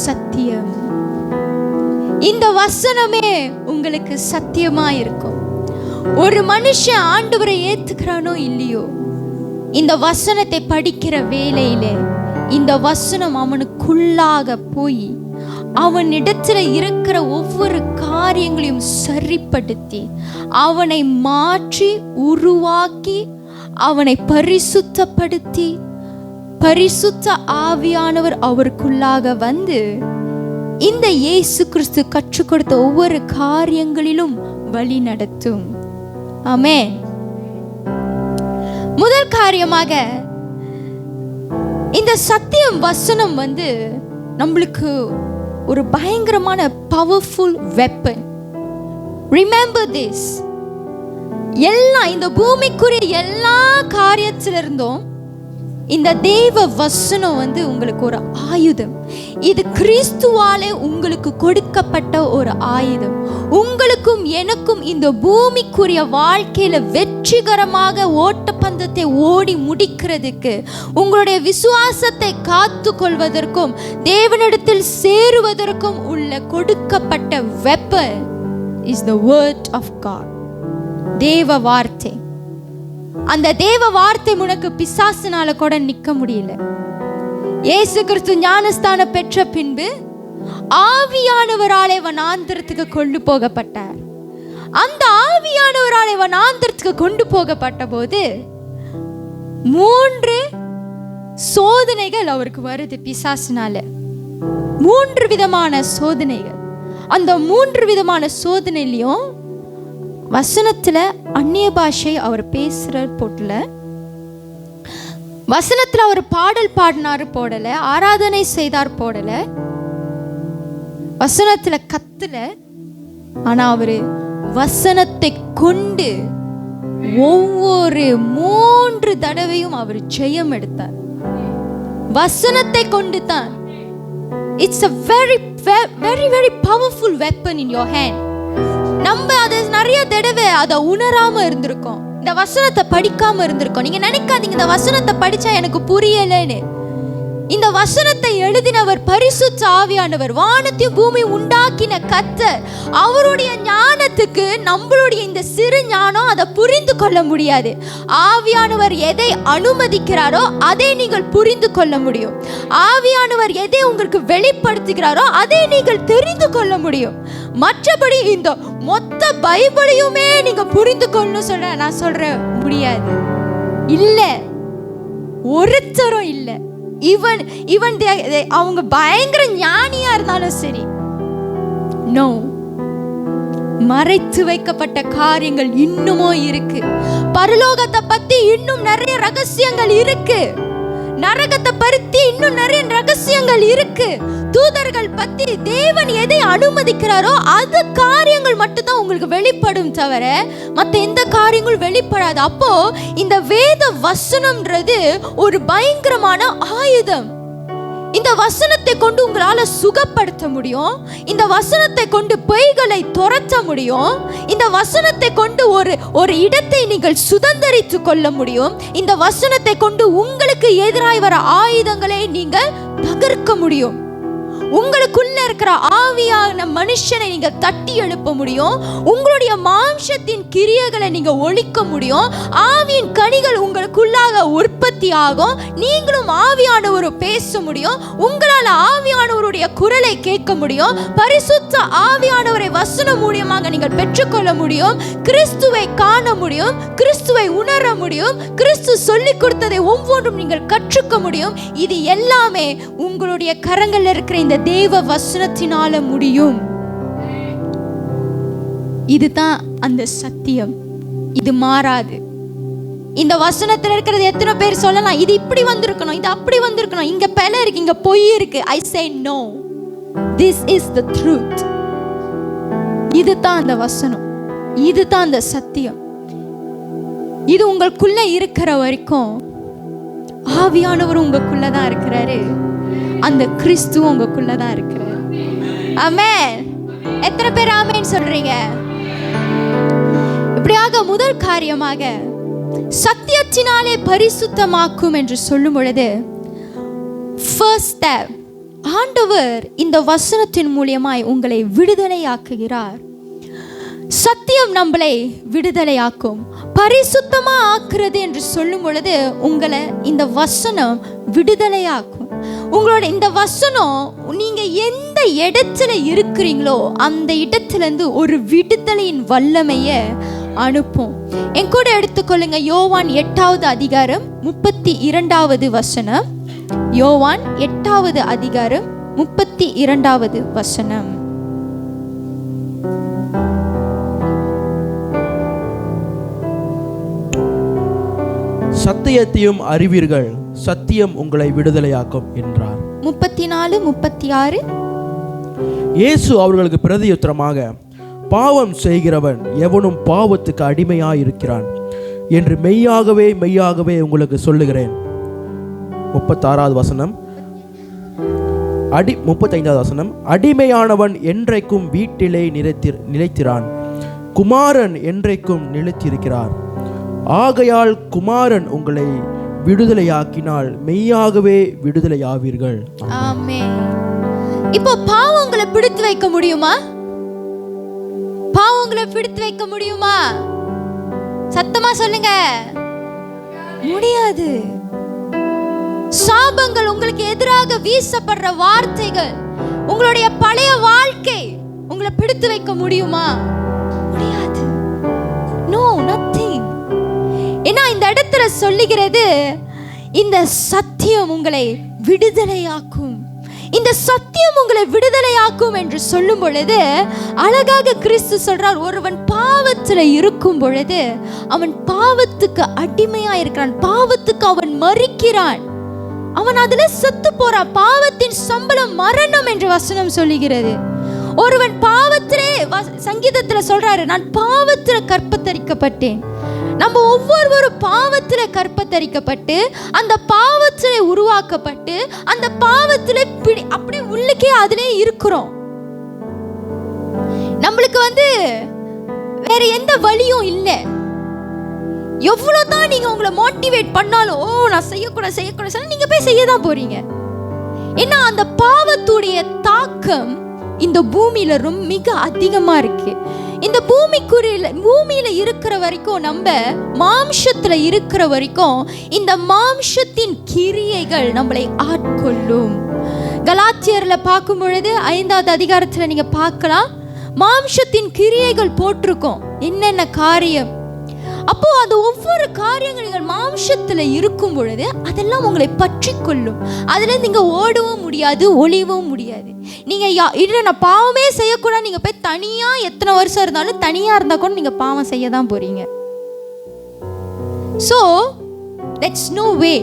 Speaker 4: சத்தியம். இந்த வசனமே உங்களுக்கு சத்தியமா இருக்கும். ஒரு மனுஷன் ஆண்டவரை ஏத்துக்கிறானோ இல்லையோ, இந்த வசனத்தை படிக்கிற வேளையிலே இந்த வசனம் அவனுக்குள்ளாக போய் அவனிடத்துல இருக்கிற ஒவ்வொரு காரியங்களையும் சரிப்படுத்தி அவனை மாற்றி உருவாக்கி அவனை பரிசுத்தப்படுத்தி பரிசுத்த ஆவியானவர் அவருக்குள்ளாக வந்து இந்த இயேசு கிறிஸ்து கற்றுக் கொடுத்த ஒவ்வொரு காரியங்களிலும் வழி நடத்தும். ஆமென். முதல் காரியமாக இந்த சத்தியம் வசனம் வந்து நம்மளுக்கு ஒரு பயங்கரமான பவர்ஃபுல் வெப்பன். Remember this. எல்லாம் இந்த பூமிக்குரிய எல்லா காரியத்திலிருந்தும் இந்த தேவ வசனம் வந்து உங்களுக்கு ஒரு ஆயுதம். இது கிறிஸ்துவாலே உங்களுக்கு கொடுக்கப்பட்ட ஒரு ஆயுதம். உங்களுக்கும் எனக்கும் இந்த பூமிக்குரிய வாழ்க்கையில வெற்றிகரமாக ஓட்டப்பந்தத்தை ஓடி முடிக்கிறதுக்கு, உங்களுடைய விசுவாசத்தை காத்து கொள்வதற்கும் தேவனிடத்தில் சேருவதற்கும் உள்ள கொடுக்கப்பட்ட weapon is the word of God. தேவ வார்த்தை. அந்த தேவ வார்த்தை உனக்கு பிசாசினால கூட நிக்க முடியல. இயேசு கிறிஸ்து ஞானஸ்தானம் பெற்ற பின்பு ஆவியானவராலே வனாந்திரத்துக்கு கொண்டு போகப்பட்டார். அந்த ஆவியானவராலே வனாந்திரத்துக்கு கொண்டு போகப்பட்ட போது 3 சோதனைகள் அவருக்கு வருது பிசாசினால. 3 விதமான சோதனைகள். அந்த 3 விதமான சோதனையிலையும் வசனத்துல அந்நிய பாஷை அவர் பேசுறார் போடல, வசனத்துல அவர் பாடல் பாடினாரு போடல, ஆராதனை செய்தார் போடல, வசனத்துல கத்துல. ஆனா அவரு வசனத்தை கொண்டு ஒவ்வொரு 3 தடவையும் அவர் ஜெயம் எடுத்தார். வசனத்தை கொண்டு தான். It's a very very very powerful weapon in your hand. நம்ம அதை நிறைய தடவை அதை உணராம இருந்திருக்கோம். இந்த வசனத்தை படிக்காம இருந்திருக்கோம். நீங்க நினைக்காதீங்க இந்த வசனத்தை படிச்சா எனக்கு புரியலன்னு. இந்த வசனத்தை எழுதினவர் பரிசுத்த ஆவியானவர், வானத்தையும் பூமி உண்டாக்கின கர்த்தர். அவருடைய ஞானத்துக்கு நம்மளுடைய இந்த சிறு ஞானம் அதை புரிந்து கொள்ள முடியாது. ஆவியானவர் எதை அனுமதிக்கிறாரோ அதை நீங்கள் புரிந்து கொள்ள முடியும். ஆவியானவர் எதை உங்களுக்கு வெளிப்படுத்துகிறாரோ அதை நீங்கள் தெரிந்து கொள்ள முடியும். மற்றபடி இந்த மொத்த பைபிளையுமே நீங்க புரிந்து கொள்ளணும் சொல்ற நான் சொல்றேன் முடியாது. இல்ல, ஒருத்தரும் இல்லை. இவன் அவங்க பயங்கர ஞானியா இருந்தாலும் சரி, நோ, மறைத்து வைக்கப்பட்ட காரியங்கள் இன்னமும் இருக்கு. பரலோகத்தை பத்தி இன்னும் நிறைய ரகசியங்கள் இருக்கு. நரகத்தை பத்தி இன்னும் நிறைய ரகசியங்கள் இருக்கு. தூதர்கள் பத்தி தேவன் எதை அனுமதிக்கிறாரோ அது காரியங்கள் மட்டும்தான் உங்களுக்கு வெளிப்படும் தவிர மற்ற எந்த காரியங்களும் வெளிப்படாது. அப்போ இந்த வேத வசனம்ன்றது ஒரு பயங்கரமான ஆயுதம். இந்த வசனத்தை கொண்டு உங்களால சுகப்படுத்த முடியும். இந்த வசனத்தை கொண்டு பொய்களை துரத்த முடியும். இந்த வசனத்தை கொண்டு ஒரு இடத்தை நீங்கள் சுதந்தரித்து கொள்ள முடியும். இந்த வசனத்தை கொண்டு உங்களுக்கு எதிராய் வர ஆயுதங்களை நீங்கள் தகர்க்க முடியும். உங்களுக்குள்ள இருக்கிற ஆவியான மனுஷனை நீங்க தட்டி எழுப்ப முடியும். உங்களுடைய மாம்சத்தின் கிரியைகளை நீங்க ஒழிக்க முடியும். ஆவியின் கனிகள் உங்களுக்குள்ளாக உற்பத்தி ஆகும். நீங்களும் ஆவியானவர் பேச முடியும். உங்களால் ஆவியானவருடைய குரலை கேட்க முடியும். பரிசுத்த ஆவியானவரை வசனம் மூலமாக நீங்கள் பெற்றுக்கொள்ள முடியும். கிறிஸ்துவை காண முடியும். கிறிஸ்துவை உணர முடியும். கிறிஸ்து சொல்லிக் கொடுத்ததை ஒவ்வொன்றும் நீங்கள் கற்றுக்க முடியும். இது எல்லாமே உங்களுடைய கரங்கள் இருக்கிற இந்த தேவ வசனத்தினால முடியும். இதுதான் அந்த சத்தியம். இது மாறாது. இந்த வசனத்தில் இருக்கிறது எத்தனை பேர் சொல்லலாம், இது இப்படி வந்திருக்கணும், இது அப்படி வந்திருக்கணும், இங்க பிழை இருக்கு, இங்க பொய் இருக்கு. I say no. This is the truth. இதுதான் அந்த வசனம். இதுதான் அந்த சத்தியம். இது உங்களுக்குள்ள இருக்கிற வரைக்கும் ஆவியானவர் உங்களுக்குள்ளதான் இருக்கிறாரு. அந்த கிறிஸ்து உங்களுக்குள்ளதான் இருக்கிறாரு. ஆமென். எத்தனை பேர் ஆமென் சொல்றீங்க? இப்படியாக முதல் காரியமாக சத்தியத்தினாலே பரிசுத்தமாக்கும் என்று சொல்லும் பொழுது first step, ஆண்டவர் இந்த வசனத்தின் மூலமாய் உங்களை விடுதலையாக்குகிறார். சத்தியம் நம்மளை விடுதலையாக்கும். பரிசுத்தமா ஆக்குறது என்று சொல்லும் பொழுது உங்களை இந்த வசனம் விடுதலையாக்கும். உங்களோட இந்த வசனம் நீங்க எந்த இடத்துல இருக்கிறீங்களோ அந்த இடத்திலிருந்து ஒரு விடுதலையின் வல்லமைய அனுப்பும். என் கூட எடுத்துக்கொள்ளுங்க. யோவான் 8வது அதிகாரம் 32வது வசனம். யோவான் 8வது அதிகாரம் 32வது வசனம்.
Speaker 5: சத்தியத்தையும் அறிவீர்கள், சத்தியம் உங்களை விடுதலையாக்கும் என்றார்.
Speaker 4: 34, 36.
Speaker 5: இயேசு அவர்களுக்கு பிரதியுத்தரமாக, பாவம் செய்கிறவன் எவனும் பாவத்துக்கு அடிமையாயிருக்கிறான் என்று மெய்யாகவே மெய்யாகவே உங்களுக்கு சொல்லுகிறேன். 36வது வசனம். 35வது வசனம். அடிமையானவன் என்றைக்கும் வீட்டிலே நிலைத்திரான், குமாரன் என்றைக்கும் நிலைத்திருக்கிறார். ஆகையால் குமாரன் உங்களை விடுதலையாக்கினால் மெய்யாகவே விடுதலையாவீர்கள்.
Speaker 4: ஆமென். இப்போ பாவங்களை பிடித்து வைக்க முடியுமா? பாவங்களை பிடித்து வைக்க முடியுமா? சத்தமா சொல்லுங்க. முடியாது. சாபங்கள், உங்களுக்கு எதிராக வீசப்படுற வார்த்தைகள், உங்களுடைய பழைய வாழ்க்கை உங்களை பிடித்து வைக்க முடியுமா? முடியாது. No, nothing. ஏன்னா இந்த இடத்துல சொல்லுகிறது, இந்த சத்தியம் உங்களை விடுதலையாக்கும். இந்த சத்தியம் உங்களை விடுதலையாக்கும் என்று சொல்லும் பொழுது அழகாக கிறிஸ்து சொல்றார், ஒருவன் பாவத்துல இருக்கும் பொழுது அவன் பாவத்துக்கு அடிமையா இருக்கிறான். பாவத்துக்கு அவன் மரிக்கிறான். அவன் அதுல செத்து போறான். பாவத்தின் சம்பளம் மரணம் என்று வசனம் சொல்லுகிறது. ஒருவன் பாவத்திலே, சங்கீதத்துல சொல்றாரு, நான் பாவத்துல கற்பத்தரிக்கப்பட்டேன். நம்ம ஒவ்வொருவரும் பாவத்துல கற்பத்தரிக்கப்பட்டு அந்த பாவத்திலே உருவாக்கப்பட்டு அந்த பாவத்திலே அப்படி உள்ளுக்கே அதிலே இருக்கிறோம். நம்மளுக்கு வேற எந்த வழியும் இல்லை. எவ்வளவுதான் நீங்க உங்களை மோட்டிவேட் பண்ணாலும், ஓ நான் செய்யக்கூடாது நீங்க போய் செய்யதான் போறீங்க. ஏன்னா அந்த பாவத்துடைய தாக்கம் இந்த பூமியில மிக அதிகமா இருக்கு. இந்த பூமியில இருக்கிற வரைக்கும், நம்ம மாம்சத்துல இருக்கிற வரைக்கும் இந்த மாம்சத்தின் கிரியைகள் நம்மளை ஆட்கொள்ளும். கலாத்தியர்ல பார்க்கும் பொழுது 5வது அதிகாரத்துல நீங்க பார்க்கலாம், மாம்சத்தின் கிரியைகள் போட்டிருக்கோம் என்னென்ன காரியம். அப்போ அந்த ஒவ்வொரு காரியங்கள் நீங்கள் மாம்சத்துல இருக்கும் பொழுது அதெல்லாம் உங்களை பற்றி கொள்ளும். அதுல நீங்க ஓடவும் முடியாது, ஒளியவும் முடியாது. நீங்க இல்லை நான் பாவமே செய்யக்கூடாது, நீங்க போய் தனியா எத்தனை வருஷம் இருந்தாலும் தனியா இருந்தா கூட நீங்க பாவம் செய்ய தான் போறீங்க. So that's no way.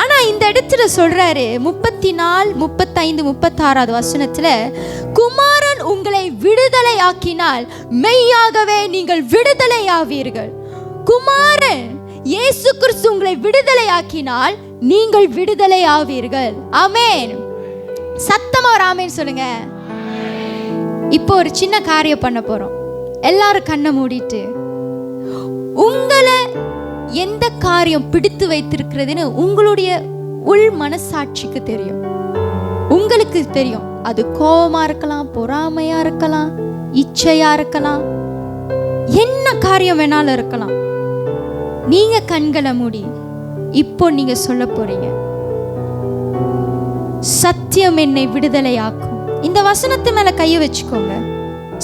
Speaker 4: ஆனா இந்த இடத்துல சொல்றாரு 34, 35, 36வது வசனத்துல, குமாரன் உங்களை விடுதலையாக்கினால் மெய்யாகவே நீங்கள் விடுதலையாவீர்கள். குமாரன் இயேசு கிறிஸ்து உங்களை விடுதலையாக்கினால் நீங்கள் விடுதலையாவீர்கள். ஆமென். சத்தமா ஒரு ஆமென் சொல்லுங்க. இப்போ ஒரு சின்ன காரியம் பண்ண போறோம். எல்லாரும் கண்ணை மூடிட்டு, உங்களை எந்த காரியம் பிடித்து வைத்திருக்கிறதுன்னு உங்களுடைய உள் மனசாட்சிக்கு தெரியும். உங்களுக்கு தெரியும், அது கோபமா இருக்கலாம், பொறாமையா இருக்கலாம், இச்சையா இருக்கலாம், என்ன காரியம் வேணாலும் இருக்கலாம். நீங்க கண்களை மூடி இப்போ நீங்க சொல்ல போறீங்க, சத்தியம் என்னை விடுதலையாக்கும். இந்த வசனத்து மேல கைய வச்சுக்கோங்க.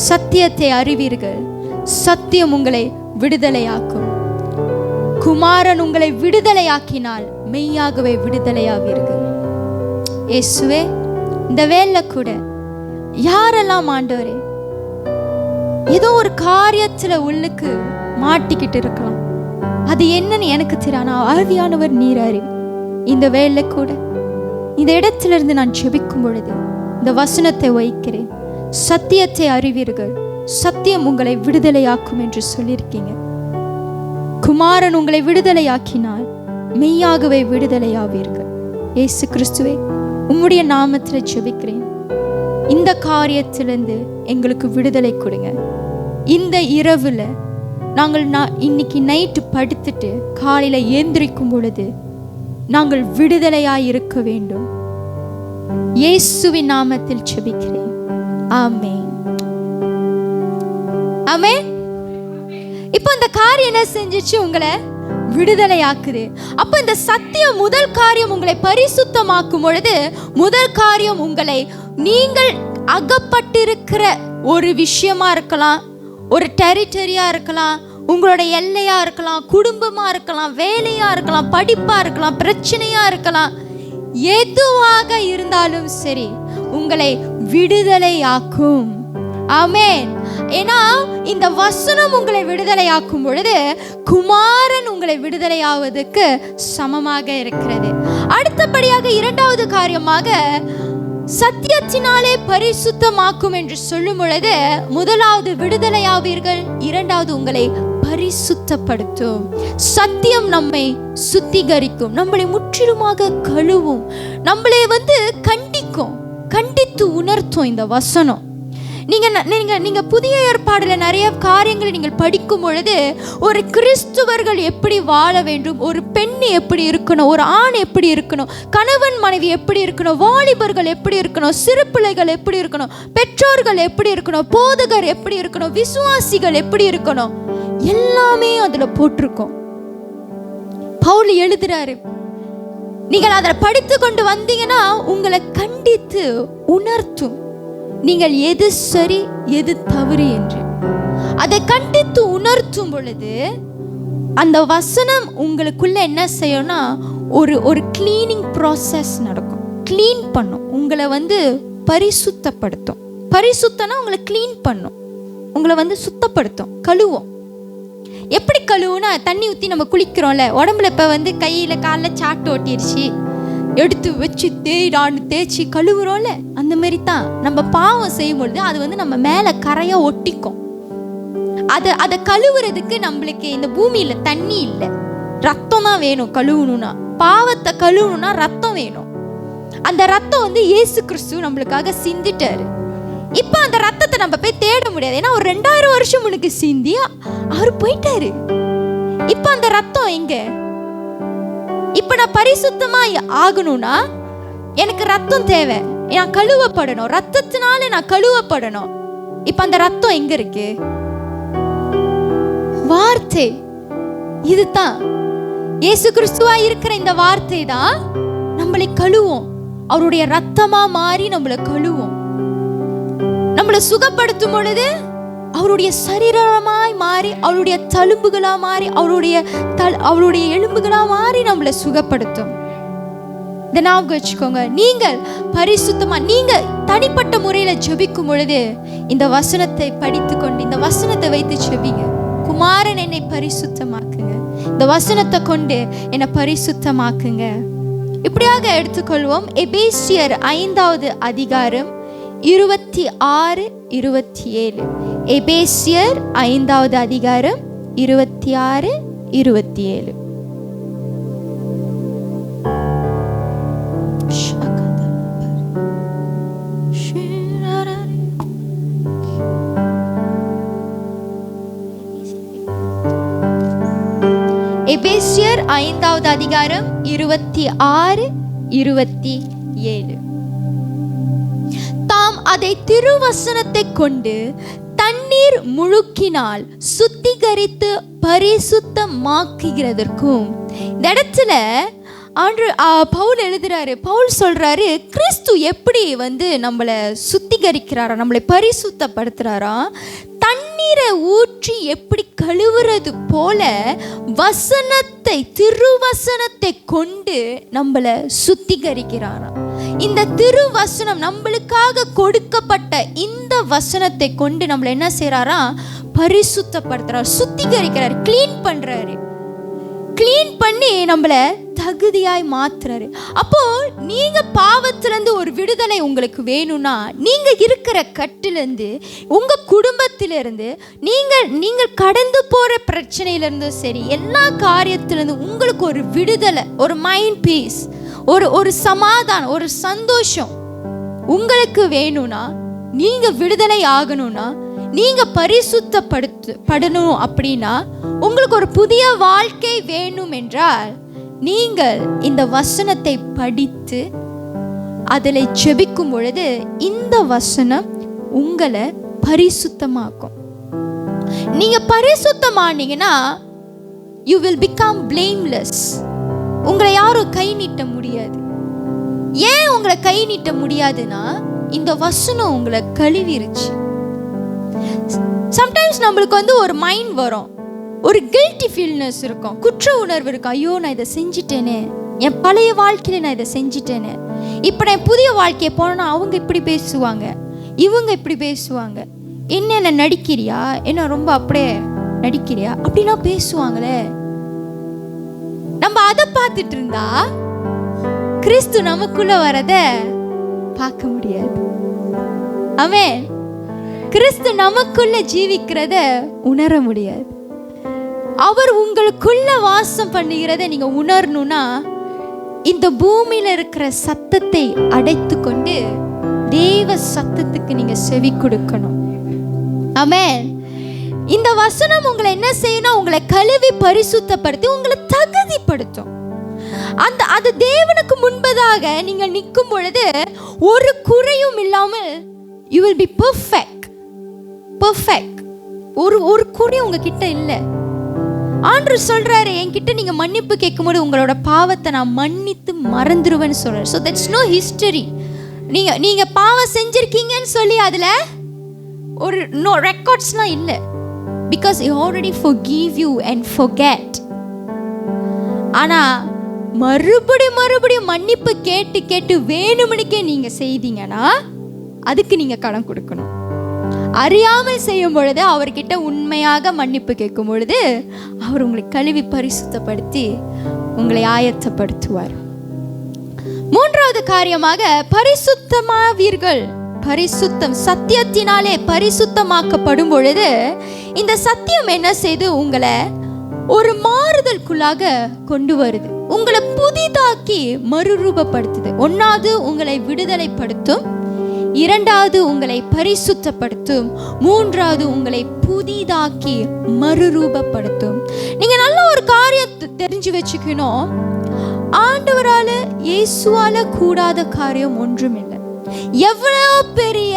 Speaker 4: சத்தியத்தை அறிவீர்கள், சத்தியம் உங்களை விடுதலையாக்கும். குமாரன் உங்களை விடுதலையாக்கினால் மெய்யாகவே விடுதலையாவீர்கள். இயேசுவே, இந்த வேளை கூட யாரெல்லாம் ஆண்டவரே ஏதோ ஒரு காரியத்துல உள்ளுக்கு மாட்டிக்கிட்டு இருக்கலாம், அது என்னன்னு எனக்கு தெரியும், ஆவியானவர் நீர் அறிவு. இந்த வேளை கூட இந்த இடத்துல இருந்து நான் ஜெபிக்கும் பொழுது இந்த வசனத்தை வைக்கிறேன். சத்தியத்தை அறிவீர்கள், சத்தியம் உங்களை விடுதலையாக்கும் என்று சொல்லியிருக்கீங்க. குமாரன் உங்களை விடுதலையாக்கினால் மெய்யாகவே விடுதலையாவீர்கள். இயேசு கிறிஸ்துவே, உம்முடைய நாமத்தில் ஜெபிக்கிறேன், இந்த காரியத்திலிருந்து எங்களுக்கு விடுதலை கொடுங்க. இந்த இரவுல நாங்கள் இன்னைக்கு நைட்டு படுத்துட்டு காலையில ஏந்திரிக்கும் பொழுது நாங்கள் விடுதலையாய் இருக்க வேண்டும். இயேசுவின் நாமத்தில் ஜெபிக்கிறேன். ஆமென், ஆமென். இப்போ இந்த காரியம் என்ன செஞ்சிச்சு? உங்களை விடுதலையாக்குது. அப்ப இந்த சத்தியம் முதல் காரியம் உங்களை பரிசுத்தமாக்கும் பொழுது, முதல் காரியம் உங்களை நீங்கள் அகப்பட்டிருக்கிற ஒரு விஷயமா இருக்கலாம், ஒரு டெரிட்டரியா இருக்கலாம், உங்களோட எல்லையா இருக்கலாம், குடும்பமா இருக்கலாம், வேலையா இருக்கலாம், படிப்பா இருக்கலாம், பிரச்சனையா இருக்கலாம், எதுவாக இருந்தாலும் சரி உங்களை விடுதலையாக்கும். ஆமென். ஏன்னா இந்த வசனம் உங்களை விடுதலையாக்கும் பொழுது குமாரன் உங்களை விடுதலையாவதற்கு சமமாக இருக்கிறது. அடுத்தபடியாக இரண்டாவது காரியமாக சத்தியத்தினாலே பரிசுத்தமாக்கும் என்று சொல்லும் பொழுது, முதலாவது விடுதலையாவீர்கள், இரண்டாவது உங்களை பரிசுத்தப்படுத்தும். சத்தியம் நம்மை சுத்திகரிக்கும், நம்மளை முற்றிலுமாக கழுவும், நம்மளை கண்டிக்கும், கண்டித்து உணர்த்தும். இந்த வசனம் நீங்க புதிய ஏற்பாடுல நிறைய காரியங்களை நீங்கள் படிக்கும் பொழுது, ஒரு கிறிஸ்துவர்கள் எப்படி வாழ வேண்டும், ஒரு பெண் எப்படி இருக்கணும், ஒரு ஆண் எப்படி இருக்கணும், கணவன் மனைவி எப்படி இருக்கணும், வாலிபர்கள் எப்படி இருக்கணும், சிறு பிள்ளைகள் எப்படி இருக்கணும், பெற்றோர்கள் எப்படி இருக்கணும், போதகர் எப்படி இருக்கணும், விசுவாசிகள் எப்படி இருக்கணும், எல்லாமே அதுல போட்டிருக்கோம். பவுல் எழுதுறாரு, நீங்கள் அதை படித்து கொண்டு வந்தீங்கன்னா உங்களை கண்டித்து உணர்த்தும், நீங்கள் எது சரி எது தவறு என்று. அதை கண்டித்து உணர்த்தும் பொழுது அந்த வசனம் உங்களுக்குள்ள என்ன செய்யும்னா, ஒரு கிளீனிங் ப்ராசஸ் நடக்கும். கிளீன் பண்ணும், உங்களை பரிசுத்தப்படுத்தும். பரிசுத்தனா உங்களை கிளீன் பண்ணும், உங்களை சுத்தப்படுத்தும், கழுவும். எப்படி கழுவுனா, தண்ணி ஊற்றி நம்ம குளிக்கிறோம்ல, உடம்புல இப்போ கையில் காலில் சாட்டு ஓட்டிடுச்சு, எடுத்து வச்சு தேய்ச்சி கழுவுறோம்ல, அந்த மாதிரி தான் நம்ம பாவம் செய்யும் பொழுது அது நம்ம மேலே கரையாக ஒட்டிக்கும். அதை கழுவுறதுக்கு நம்மளுக்கு இந்த பூமியில் தண்ணி இல்லை, ரத்தம் தான் வேணும். கழுவணும்னா, பாவத்தை கழுவணும்னா ரத்தம் வேணும். அந்த ரத்தம் இயேசு கிறிஸ்து நம்மளுக்காக சிந்திட்டாரு. இப்போ அந்த ரத்தத்தை நம்ம போய் தேட முடியாது, ஏன்னா ஒரு 2000 வருஷம் முன்னுக்கு சிந்தி அவர் போயிட்டாரு. இப்போ அந்த ரத்தம் எங்க? இப்ப நான் பரிசுத்தமா ஆகணும்னா எனக்கு ரத்தம் தேவை, நான் கழுவப்படணும், ரத்தத்தினால நான் கழுவப்படணும். இப்ப அந்த ரத்தம் எங்க இருக்கு? வார்த்தை. இதுதான் இயேசு கிறிஸ்துவா இருக்கிற இந்த வார்த்தை தான் நம்மளை கழுவும், அவருடைய ரத்தமா மாறி நம்மளை கழுவும். நம்மளை சுகப்படுத்தும் பொழுது அவருடைய சரீரமாய் மாறி, அவருடைய தழும்புகளா மாறி, அவருடைய எலும்புகளா மாறி நம்மளை சுகப்படுத்தும். இதை ஞாபகம் வச்சுக்கோங்க. நீங்கள் பரிசுத்தமா, நீங்க தனிப்பட்ட முறையில ஜெபிக்கும் பொழுது இந்த வசனத்தை படித்து கொண்டு, இந்த வசனத்தை வைத்து ஜெபிங்க. குமாரன் என்னை பரிசுத்தமாக்குங்க, இந்த வசனத்தை கொண்டு என்னை பரிசுத்தமாக்குங்க. இப்படியாக எடுத்துக்கொள்வோம். எபேசியர் 5வது அதிகாரம் 26, 27. எபேசியர் 5வது அதிகாரம் 26, 27. எபேசியர் 5வது அதிகாரம் 26, 27. அதை திருவசனத்தை கொண்டு தண்ணீர் முழுக்கினால் சுத்திகரித்து பரிசுத்தமாக்குகிறதற்கும். இந்த இடத்துல பவுல் எழுதுறாரு. பவுல் சொல்றாரு, கிறிஸ்து எப்படி நம்மளை சுத்திகரிக்கிறாரா, நம்மளை பரிசுத்தப்படுத்துறாரா, தண்ணீரை ஊற்றி எப்படி கழுவுறது போல வசனத்தை திருவசனத்தை கொண்டு நம்மளை சுத்திகரிக்கிறாரா. இந்த திருவசனம் நம்மளுக்காக கொடுக்கப்பட்ட இந்த வசனத்தை கொண்டு நம்மளை என்ன செய்யறாரா, பரிசுத்தப்படுத்துறாரு, சுத்திகரிக்கிறாரு, கிளீன் பண்றாரு. கிளீன் பண்ணி நம்மளை தகுதியாய் மாத்துறாரு. அப்போ நீங்க பாவத்திலிருந்து ஒரு விடுதலை உங்களுக்கு வேணும்னா, நீங்க இருக்கிற கட்டிலிருந்து, உங்க குடும்பத்திலிருந்து, நீங்கள் கடந்து போற பிரச்சனையிலிருந்து சரி, எல்லா காரியத்திலிருந்து உங்களுக்கு ஒரு விடுதலை, ஒரு மைண்ட் பீஸ், ஒரு சமாதானம், ஒரு சந்தோஷம் உங்களுக்கு வேணும்னா, நீங்க விடுதலை ஆகணும்னா, நீங்க பரிசுத்தப்படணும் அப்படின்னா, உங்களுக்கு ஒரு புதிய வாழ்க்கை வேணும் என்றால், நீங்கள் இந்த வசனத்தை படித்து அதில் ஜெபிக்கும் பொழுது இந்த வசனம் உங்களை பரிசுத்தமாக்கும். நீங்க பரிசுத்தமானீங்கன்னா you will become blameless. உங்களை யாரும் கை நீட்ட முடியாது. ஏன் உங்களை கை நீட்ட முடியாதுன்னா, இந்த வசனம் உங்களை கழுவிருச்சு. சம்டைம்ஸ் நம்மளுக்கு ஒரு மைண்ட் வரும், ஒரு கில்ட்டி ஃபீல்னஸ் இருக்கும், குற்ற உணர்வு இருக்கும். ஐயோ, நான் இதை செஞ்சிட்டேனே, என் பழைய வாழ்க்கையில நான் இதை செஞ்சிட்டேனே, இப்போ நான் புதிய வாழ்க்கையை போனேன்னா அவங்க இப்படி பேசுவாங்க, இவங்க இப்படி பேசுவாங்க, என்ன நடிக்கிறியா, என்ன ரொம்ப அப்படியே நடிக்கிறியா அப்படின்னா பேசுவாங்களே. நம்ம அதை பார்த்துட்டு இருந்தா கிறிஸ்து நமக்குள்ள வரத பார்க்க முடியாது. ஆமென். கிறிஸ்து நமக்குள்ள ஜீவிக்கிறத உணர முடியாது. அவர் உங்களுக்குள்ள வாசம் பண்ணுகிறத நீங்க உணரணும்னா, இந்த பூமியில இருக்கிற சத்தத்தை அடைத்து கொண்டு தேவ சத்தத்துக்கு நீங்க செவி கொடுக்கணும். ஆமென். இந்த வசனம் உங்களை என்ன செய்யணும், உங்களை கழுவி பரிசுத்தப்படுத்தி உங்களை தகுதிப்படுத்தும். அது தேவனுக்கு முன்பதாக நீங்க நிற்கும் பொழுது ஒரு குறையும் இல்லாமல் you will be perfect. ஒரு குறை உங்ககிட்ட இல்லை. ஆண்டவர் சொல்றாரு, என்கிட்ட நீங்க மன்னிப்பு கேட்கும்போது உங்களோட பாவத்தை நான் மன்னித்து மறந்துடுவேன்னு சொல்றாரு. So that's no history. நீங்க பாவம் செஞ்சிருக்கீங்கன்னு சொல்லி அதுல ஒரு நோ ரெக்கார்ட்ஸ்லாம் இல்லை. Because he already forgive you and forget. ஆனா மறுபடியும் மன்னிப்பு கேட்டு வேணுமணிக்கே நீங்க செய்தீங்கன்னா அதுக்கு நீங்க கடன் கொடுக்கணும். அறியாமல் செய்யும் பொழுது அவர்கிட்ட உண்மையாக மன்னிப்பு கேட்கும் பொழுது அவர் உங்களை கழுவி பரிசுத்தப்படுத்தி உங்களை ஆயத்தப்படுத்துவார். மூன்றாவது காரியமாக, பரிசுத்தமாவீர்கள். பரிசுத்தம், சத்தியத்தினாலே பரிசுத்தமாக்கப்படும் பொழுது இந்த சத்தியம் என்ன செய்து உங்களை ஒரு மாறுதலுக்குள்ளாக கொண்டு வருது, உங்களை புதிதாக்கி மறுரூபப்படுத்துது. ஒன்றாவது உங்களை விடுதலைப்படுத்தும், இரண்டாவது உங்களை பரிசுத்தப்படுத்தும், மூன்றாவது உங்களை புதிதாக்கி மறுரூபப்படுத்தும். நீங்க நல்ல ஒரு காரியத்தை தெரிஞ்சு வச்சுக்கணும், ஆண்டவரால இயேசுவால கூடாத காரியம் ஒன்றும் இல்லை. எவ்வளவு பெரிய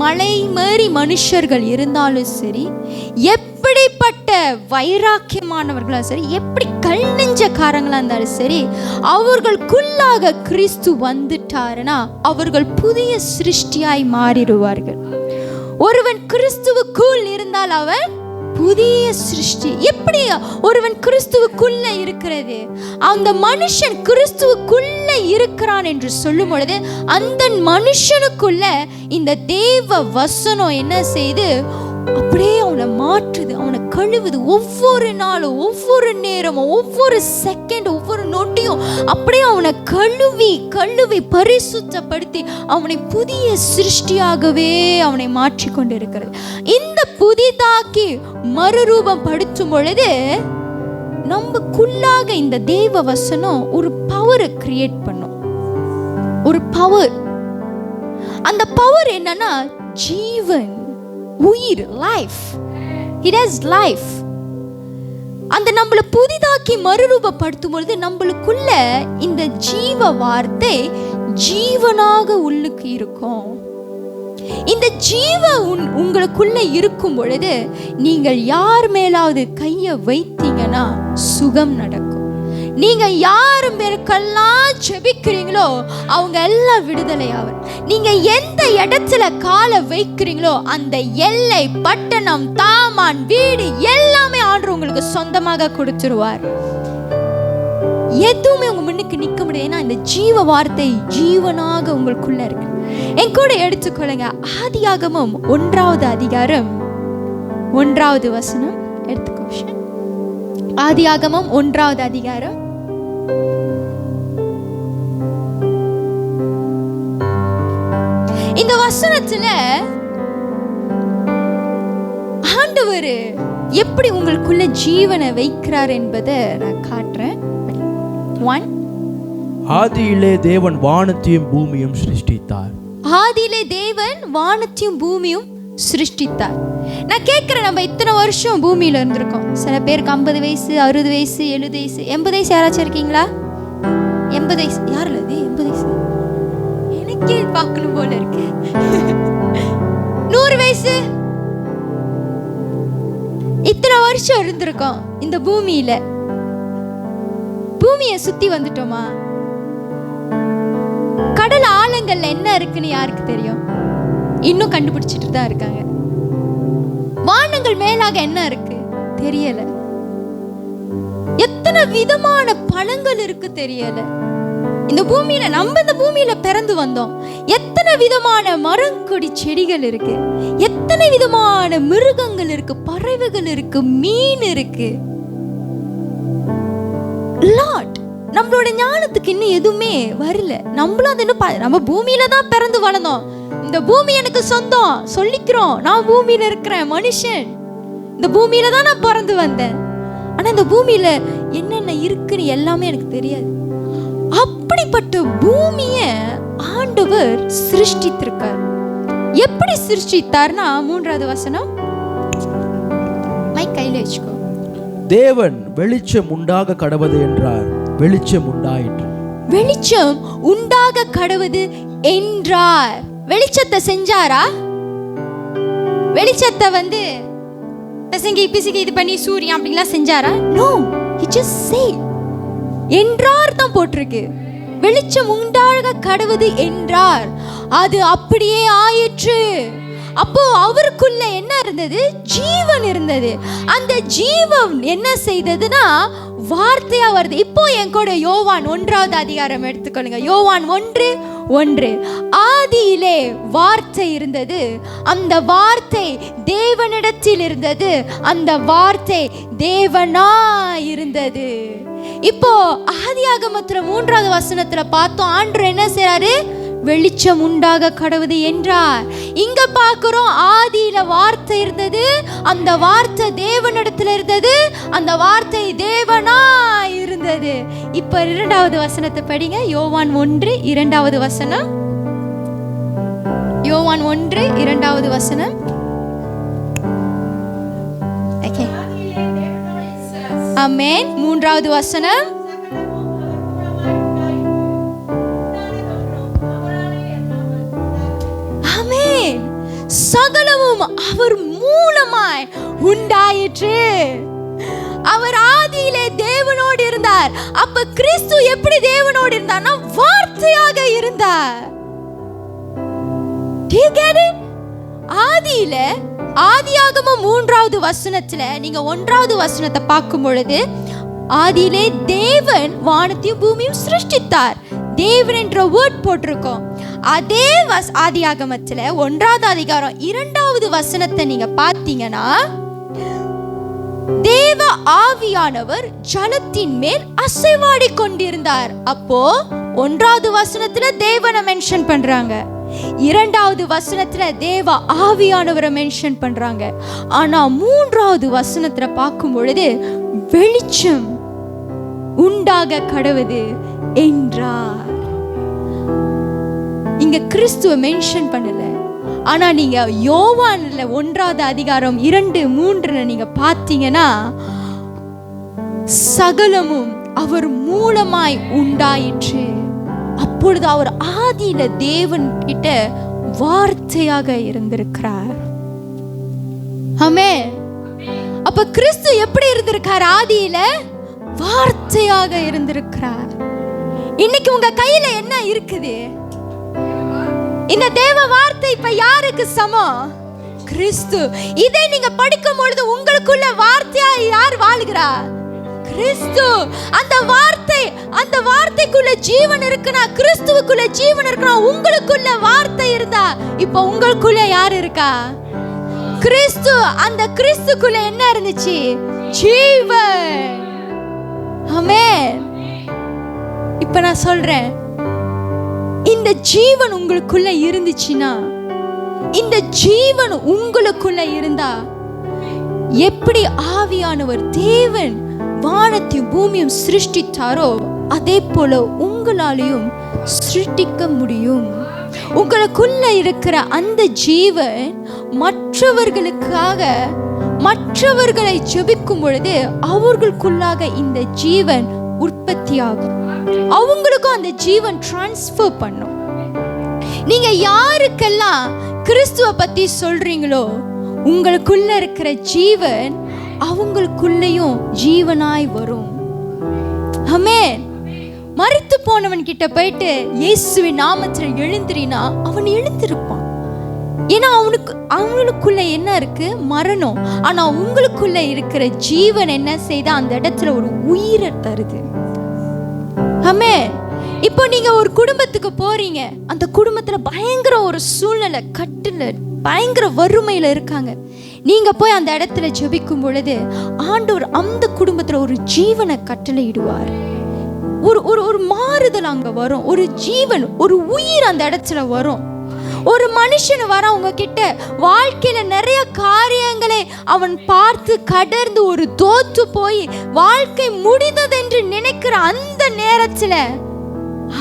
Speaker 4: மலை மாறி மனுஷர்கள் இருந்தாலும் சரி, எப்படிப்பட்ட வைராக்கியமானவர்களா சரி, எப்படி கல் நெஞ்சக்காரங்களா இருந்தாலும் சரி, அவர்களுக்குள்ளாக கிறிஸ்து வந்துட்டாருன்னா அவர்கள் புதிய சிருஷ்டியாய் மாறிடுவார்கள். ஒருவன் கிறிஸ்துவுக்குள் இருந்தால் அவன் புதிய சிருஷ்டி. எப்படி ஒருவன் கிறிஸ்துவுக்குள்ள இருக்கிறது, அந்த மனுஷன் கிறிஸ்துவுக்குள்ள இருக்கிறான் என்று சொல்லும் பொழுது அந்த மனுஷனுக்குள்ள இந்த தேவ வசனம் என்ன செய்து அப்படியே அவனை மாற்றுது, அவனை கழுவுது. ஒவ்வொரு நாளும், ஒவ்வொரு நேரமும், ஒவ்வொரு செகண்ட், ஒவ்வொரு நொட்டியும் அப்படியே அவனை கழுவி பரிசுத்தப்படுத்தி அவனை புதிய சிருஷ்டியாகவே அவனை மாற்றி கொண்டு இருக்கிறது. இந்த புதிதாக்கி மறுரூபம் படுத்தும் பொழுது நமக்குள்ளாக இந்த தேவ வசனம் ஒரு பவரை கிரியேட் பண்ணும். ஒரு பவர். அந்த பவர் என்னன்னா ஜீவன், உயிர், லைஃப். It has life. அந்த நம்மளை புதிதாக்கி மறுரூபப்படுத்தும் பொழுது நம்மளுக்குள்ள இந்த ஜீவ வார்த்தை ஜீவனாக உள்ளுக்கு இருக்கும். இந்த ஜீவ உங்களுக்குள்ள இருக்கும் பொழுது நீங்கள் யார் மேலாவது கையை வைத்தீங்கன்னா சுகம் நடக்கும். நீங்க யார் மேற்கெல்லாம் செபிக்கிறீங்களோ அவங்க எல்லாம் விடுதலை ஆவர். நீங்க எந்த இடத்துல காலை வைக்கிறீங்களோ அந்த எல்லை, பட்டணம், தாமான், வீடு எல்லாமே ஆண்டவர் உங்களுக்கு சொந்தமாக கொடுத்துருவார். எதுவுமே உங்க முன்னுக்கு நிக்க முடியாது. ஏன்னா இந்த ஜீவ வார்த்தை ஜீவனாக உங்களுக்குள்ள இருக்கு. என் கூட எடுத்துக்கொள்ளுங்க. ஆதியாகமம் 1வது அதிகாரம் 1வது வசனம் எடுத்துக்கோ. ஆதியாகமம் 1வது அதிகாரம் இந்த வசனத்துல ஆண்டவர் எப்படி உங்களுக்குள்ள ஜீவனை வைக்கிறார் என்பதை நான் காட்டுறேன்.
Speaker 5: ஆதியிலே தேவன் வானத்தையும் பூமியும் சிருஷ்டித்தார்.
Speaker 4: ஆதியிலே தேவன் வானத்தையும் பூமியும் சிருஷ்டித்தார். நான் கேட்கிறேன், நம்ம இத்தனை வருஷம் பூமியில இருந்திருக்கோம். சில பேருக்கு 50 வயசு, 60 வயசு, 70 வயசு, 80 வயசு யாராச்சும் இருக்கீங்களா? 80 வயசு யாருல? 80 வயசு எனக்கே பார்க்கணும் போல இருக்கு. 100 வயசு, இத்தனை வருஷம் இருந்திருக்கோம் இந்த பூமியில. பூமியை சுத்தி வந்துட்டோமா? கடல் ஆழங்கள்ல என்ன இருக்குன்னு யாருக்கு தெரியும்? இன்னும் கண்டுபிடிச்சிட்டு தான் இருக்காங்க. வானங்கள் மேலாக என்ன இருக்கு தெரியல. எத்தனை விதமான பழங்கள் இருக்கு தெரியல. இந்த பூமியில, நம்ம இந்த பூமியில பிறந்து வந்தோம். எத்தனை விதமான மரங்கொடி செடிகள் இருக்கு, எத்தனை விதமான மிருகங்கள் இருக்கு, பறவைகள் இருக்கு, மீன் இருக்கு. லாட் நம்மளோட ஞானத்துக்கு இன்னும் எதுவுமே வரல. நம்மளும் அது இன்னும் நம்ம பூமியில தான் பிறந்து வளர்ந்தோம். இந்த பூமி எனக்கு சொந்தம் சொல்லிக்கிறோம். நான் பூமியில இருக்கிறேன் மனுஷன். இந்த பூமியில தான் நான் பிறந்து வந்தேன். ஆனா இந்த பூமியில என்னென்ன இருக்குன்னு எல்லாமே எனக்கு தெரியாது. அப்படிப்பட்ட பூமியை ஆண்டவர் சிருஷ்டித்திருக்கார். எப்படி சிருஷ்டித்தார்னா 3வது வசனம் கையில வச்சுக்கோ.
Speaker 5: தேவன் வெளிச்சம் உண்டாக கடவது என்றார், வெளிச்சம் உண்டாயிற்று.
Speaker 4: வெளிச்சம் உண்டாக கடவது என்றார். வெளிச்சத்தை செஞ்சாரா? வெளிச்சத்தை பிசங்கி இது பண்ணி சூரியன் அப்படிலாம் செஞ்சாரா? No, he just said. என்றார் தான் போட்டிருக்கு. வெளிச்சம் உண்டாக கடவது என்றார், அது அப்படியே ஆயிற்று. அப்போ அவருக்குள்ள என்ன இருந்தது? ஜீவன் இருந்தது. அந்த ஜீவன் என்ன செய்ததுன்னா வார்த்தையா வருது. இப்போ என் கூட யோவான் 1வது அதிகாரம் எடுத்துக்கொள்ளுங்க. யோவான் 1:1. ஆதியிலே வார்த்தை இருந்தது, அந்த வார்த்தை தேவனிடத்தில் இருந்தது, அந்த வார்த்தை தேவனாய் இருந்தது. இப்போ ஆதியாகமத்துல 3வது வசனத்துல பார்த்தோம், ஆண்டவர் என்ன செய்றாரு? வெளிச்சம் உண்டாக கடவுது என்றார். இங்க பார்க்கிறோம், ஆதியில வார்த்தை இருந்தது, அந்த வார்த்தை தேவனிடத்தில் இருந்தது, அந்த வார்த்தை தேவனாய் இருந்தது. இப்ப 2வது வசனத்தை படிங்க. யோவான் 1:2 வசனம். யோவான் 1:2 வசனம். ஓகே, ஆமென். 3வது வசனம். சகலமும் அவர் மூலமாய் உண்டாயிற்று. அவர் ஆதியிலே தேவனோடு இருந்தார். அப்ப கிறிஸ்து எப்படி தேவனோடு இருந்தார்னா வார்த்தையாக இருந்தார். ஆதியில ஆதியாகமம் 3வது வசனத்துல நீங்க 1வது வசனத்தை பார்க்கும் பொழுது, ஆதியிலே தேவன் வானத்தையும் பூமியும் சிருஷ்டித்தார். தேவன் என்ற வேர்ட் போட்டிருக்கோம். அதே ஆதியாகமத்துல 1வது அதிகாரம் 2வது வசனத்தை நீங்க பார்த்தீங்கன்னா, தேவ ஆவியானவர் ஜலத்தின் மேல் அசைவாடி கொண்டிருந்தார். அப்போ 1வது வசனத்துல தேவனை மென்ஷன் பண்றாங்க, 2வது வசனத்துல தேவ ஆவியானவரை மென்ஷன் பண்றாங்க. ஆனா 3வது வசனத்துல பார்க்கும் பொழுது வெளிச்சம் உண்டாக கடவுது என்றார். இங்க கிறிஸ்துவ மென்ஷன் பண்ணல. ஆனா நீங்க யோவான்ல 1வது அதிகாரம் 2-3 நீங்க பார்த்தீங்கன்னா, சகலமும் அவர் மூலமாய் உண்டாயிற்று. அப்பொழுது அவர் ஆதியில தேவன் கிட்ட வார்த்தையாக இருந்திருக்கிறார். ஆமென். அப்ப கிறிஸ்து எப்படி இருந்திருக்கார்? ஆதியில வார்த்தையாக இருந்திருக்கிறார். இன்னைக்கு உங்க கையில என்ன இருக்குது? இந்த தேவ வார்த்தை இப்ப யாருக்கு சமம்? கிறிஸ்து. இதை நீங்க படிக்கும் பொழுது உங்களுக்குள்ள வார்த்தையா யார் வாழுகிறார்? கிறிஸ்து. அந்த வார்த்தைக்குள்ள ஜீவன் இருக்குனா, கிறிஸ்துவுக்குள்ள ஜீவன் இருக்குனா, உங்களுக்குள்ள வார்த்தை இருந்தா இப்ப உங்களுக்குள்ள யார் இருக்கா? கிறிஸ்து. அந்த கிறிஸ்துக்குள்ள என்ன இருந்துச்சு? ஜீவன். ஆமென். இப்ப நான் சொல்றேன், இந்த ஜீவன் உங்களுக்குள்ள இருந்துச்சுன்னா, இந்த ஜீவன் உங்களுக்குள்ள இருந்தா, எப்படி ஆவியானவர் தேவன் வானத்தையும் பூமியும் சிருஷ்டித்தாரோ அதே போல உங்களாலையும் சிருஷ்டிக்க முடியும். உங்களுக்குள்ள இருக்கிற அந்த ஜீவன் மற்றவர்களை ஜெபிக்கும் பொழுது அவர்களுக்குள்ளாக இந்த ஜீவன் உற்பத்தியாகும். அவங்களுக்கும் அந்த ஜீவன் டிரான்ஸ்ஃபர் பண்ணும். நீங்க யாருக்கெல்லாம் கிறிஸ்துவை பத்தி சொல்றீங்களோ உங்களுக்குள்ள இருக்கிற ஜீவன் அவங்களுக்குள்ளேயும் ஜீவனாய் வரும். ஆமென். மரித்து போனவன் கிட்ட போயிட்டு இயேசுவின் நாமத்தில் எழுந்திரினா அவன் எழுந்திருப்பான். ஏன்னா அவனுக்குள்ள என்ன இருக்கு? மரணம். ஆனா உங்களுக்குள்ள இருக்கிற ஜீவன் என்ன செய்தா அந்த இடத்துல ஒரு உயிரை தருது. ஆமென். இப்போ நீங்க ஒரு குடும்பத்துக்கு போறீங்க, அந்த குடும்பத்துல பயங்கர ஒரு சூழ்நிலை, கட்டுல பயங்கர வறுமையில இருக்காங்க. நீங்க போய் அந்த இடத்துல ஜெபிக்கும் பொழுது ஆண்டவர் அந்த குடும்பத்துல ஒரு ஜீவனை கட்டளையிடுவார். ஒரு மாறுதல் அங்க வரும். ஒரு ஜீவன், ஒரு உயிர் அந்த இடத்துல வரும். ஒரு மனுஷன் வர உங்க கிட்ட வாழ்க்கையில நிறைய காரியங்களை அவன் பார்த்து கடந்து ஒரு தோத்து போய் வாழ்க்கை முடிந்தது என்று நினைக்கிற அந்த நேரத்துல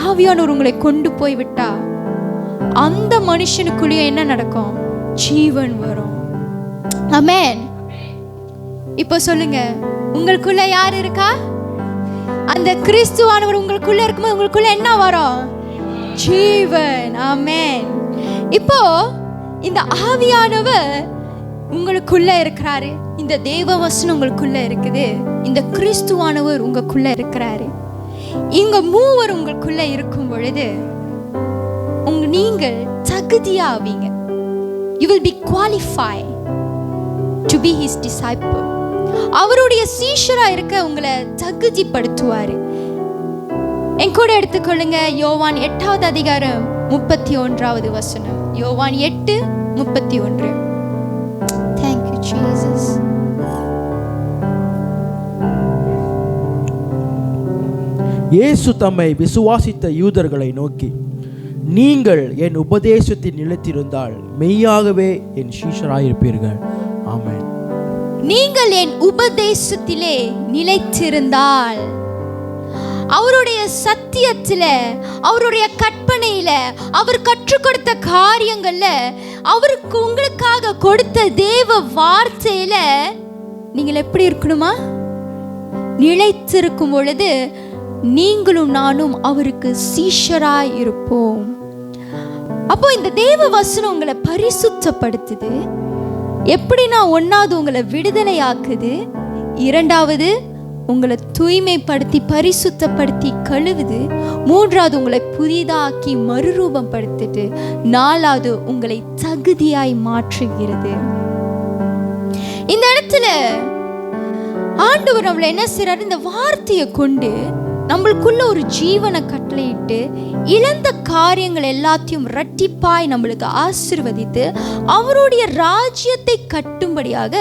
Speaker 4: ஆவியானவர் உங்களை கொண்டு போய் விட்டா அந்த மனுஷனுக்குள்ளே என்ன நடக்கும்? ஜீவன் வரும். ஆமென். இப்போ சொல்லுங்க, உங்களுக்குள்ள யார் இருக்கா? அந்த கிறிஸ்துவானவர் உங்களுக்குள்ள இருக்கும்போது உங்களுக்குள்ள என்ன வரும்? ஜீவன். ஆமென். இப்போ இந்த ஆவியானவர் உங்களுக்குள்ள இருக்கிறாரு, இந்த தேவ வசனம் உங்களுக்குள்ள இருக்குது, இந்த கிறிஸ்துவானவர் உங்களுக்குள்ள இருக்கிறாரு. இங்க மூவர் உங்களுக்குள்ள இருக்கும் பொழுது நீங்கள் தகுதியாவீங்க. You will be qualified to be his disciple. அவருடைய சீஷரா இருக்க உங்களை தகுதிப்படுத்துவாரு. என் கூட எடுத்துக்கொள்ளுங்க யோவான் 8வது அதிகாரம் 31வது வசனம். யோவான் 8:31. Thank you Jesus.
Speaker 5: இயேசு தம்மை விசுவாசித்த யூதர்களை நோக்கி, நீங்கள் என் உபதேசத்தில் நிலைத்திருந்தால் மெய்யாகவே என் சீஷராயிருப்பீர்கள். ஆமென்.
Speaker 4: நீங்கள் என் உபதேசத்திலே நிலைத்திருந்தால், அவருடைய சத்தியத்துல, அவருடைய கற்பனையில, அவர் கற்றுக் கொடுத்த காரியங்கள்ல, அவருக்கு உங்களுக்காக கொடுத்த தேவ வார்த்தையில நீங்கள் எப்படி இருக்கணுமா? நிலைத்திருக்கும் பொழுது நீங்களும் நானும் அவருக்கு சீஷராய் இருப்போம். அப்போ இந்த தேவ வசனம் உங்களை பரிசுத்தப்படுத்துது. எப்படின்னா, ஒன்னாவது உங்களை விடுதலையாக்குது, இரண்டாவது உங்களை தூய்மைப்படுத்தி பரிசுத்தப்படுத்தி கழுவுது, மூன்றாவது உங்களை புதிதாக்கி மறுரூபம் படுத்திட்டு, நாலாவது உங்களை தகுதியாய் மாற்றுகிறது. இந்த இடத்துல ஆண்டவர் நம்மளை என்ன செய்றாரு? இந்த வார்த்தையை கொண்டு நம்மளுக்குள்ள ஒரு ஜீவனை கட்டளையிட்டு இழந்த காரியங்கள் எல்லாத்தையும் இரட்டிப்பாய் நம்மளுக்கு ஆசீர்வதித்து அவருடைய ராஜ்யத்தை கட்டும்படியாக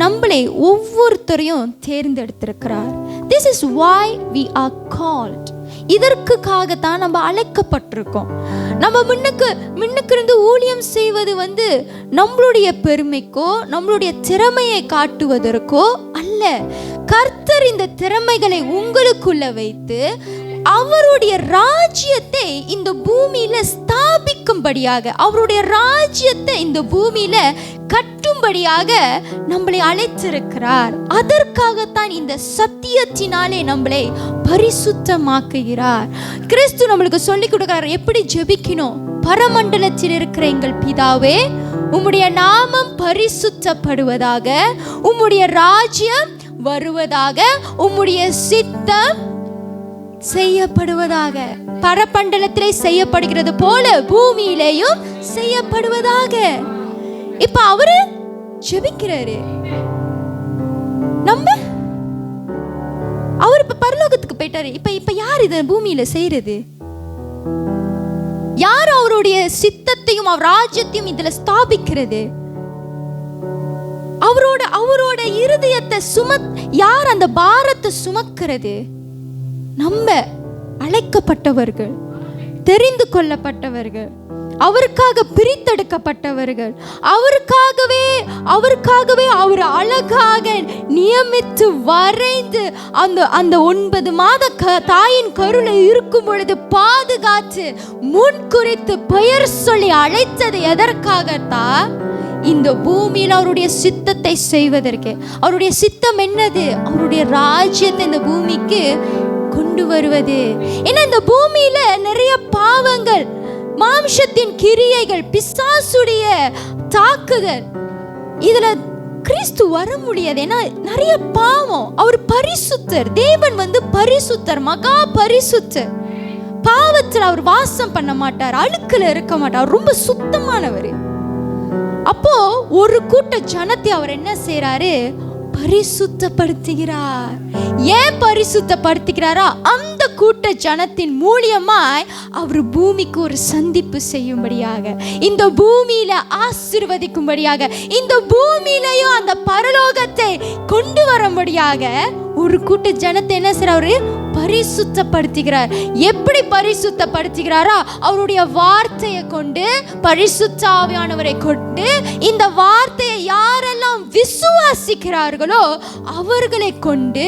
Speaker 4: நம்மளை ஒவ்வொருத்தரையும் தேர்ந்தெடுத்திருக்கிறார். This is why we are called. இதற்காகத்தான் நம்ம அழைக்கப்பட்டிருக்கோம். நம்ம முன்னுக்கு இருந்து ஊழியம் செய்வது நம்மளுடைய பெருமைக்கோ நம்மளுடைய திறமையை காட்டுவதற்கோ அல்ல. கர்த்தர் இந்த திறமைகளை உங்களுக்குள்ள வைத்து அவருடைய ராஜ்யத்தை இந்த பூமியில ஸ்தாபிக்கும்படியாக, அவருடைய ராஜ்யத்தை இந்த பூமியில கட்டும்படியாக நம்மளை அழைத்திருக்கிறார். அதற்காகத்தான் இந்த சத்தியத்தினாலே நம்மளை பரிசுத்தமாக்குகிறார். கிறிஸ்து நம்மளுக்கு சொல்லி கொடுக்கிறார் எப்படி ஜெபிக்கணும். பரமண்டலத்தில் இருக்கிற எங்கள் பிதாவே, உம்முடைய நாமம் பரிசுத்தப்படுவதாக, உம்முடைய ராஜ்யம் வருவதாக, உம்முடைய சித்தம் செய்யப்படுவதாக. பரமண்டலத்திலே செய்யப்படுகிறது போல பூமியிலேயும் செய்யப்படுவதாக. இப்ப அவரு ஜெபிக்கிறாரு. நம்ம அவர் இப்ப பரலோகத்துக்கு போயிட்டாரு. இப்ப யார் இத பூமியில செய்யறது? யார் அவருடைய சித்தத்தையும் அவர் ராஜ்யத்தையும் இதுல ஸ்தாபிக்கிறது? அவரோட இருதயத்தை யார் அந்த பாரத்தை சுமக்கிறது? நம்ம அழைக்கப்பட்டவர்கள், தெரிந்து கொள்ளப்பட்டவர்கள், அவருக்காக பிரித்தெடுக்கப்பட்டவர்கள், அவருக்காகவே அவர் அழகாக நியமித்து வரைந்து அந்த 9 மாத தாயின் கருளை இருக்கும் பொழுது பாதுகாத்து முன்குறித்து பெயர் சொல்லி அழைத்தது எதற்காகத்தான்? இந்த பூமியில் அவருடைய சித்தத்தை செய்வதற்கு. அவருடைய சித்தம் என்னது? அவருடைய ராஜ்யத்தை இந்த பூமிக்கு கொண்டு வருவது. ஏன்னா இந்த பூமியில நிறைய பாவங்கள், மாம்சத்தின் கிரியைகள், பிசாசுடைய தாக்குதல், இதுல கிறிஸ்து வர முடியாது. ஏன்னா நிறைய பாவம். அவர் பரிசுத்தர். தேவன் பரிசுத்தர், மகா பரிசுத்தர். பாவத்தில் அவர் வாசம் பண்ண மாட்டார், அழுக்குல இருக்க மாட்டார், ரொம்ப சுத்தமானவர். அப்போ ஒரு கூட்ட ஜனத்தை அவர் என்ன செய்யறாரு? பரிசுத்தப்படுத்துகிறார். ஏன் பரிசுத்தப்படுத்துகிறாரா? அந்த கூட்ட ஜனத்தின் மூலியமாய் அவர் பூமிக்கு ஒரு சந்திப்பு செய்யும்படியாக, இந்த பூமியில ஆசீர்வதிக்கும்படியாக, இந்த பூமியிலையும் அந்த பரலோகத்தை கொண்டு வரும்படியாக ஒரு கூட்ட ஜனத்தை என்ன செய்றாரு? பரிசுத்தப்படுத்துகிறார். எப்படி பரிசுத்தப்படுத்துகிறாரா? அவருடைய வார்த்தையை கொண்டு, பரிசுத்த ஆவியானவரை கொண்டு, இந்த வார்த்தையை யாரெல்லாம் விசுவாசிக்கிறார்களோ அவர்களை கொண்டு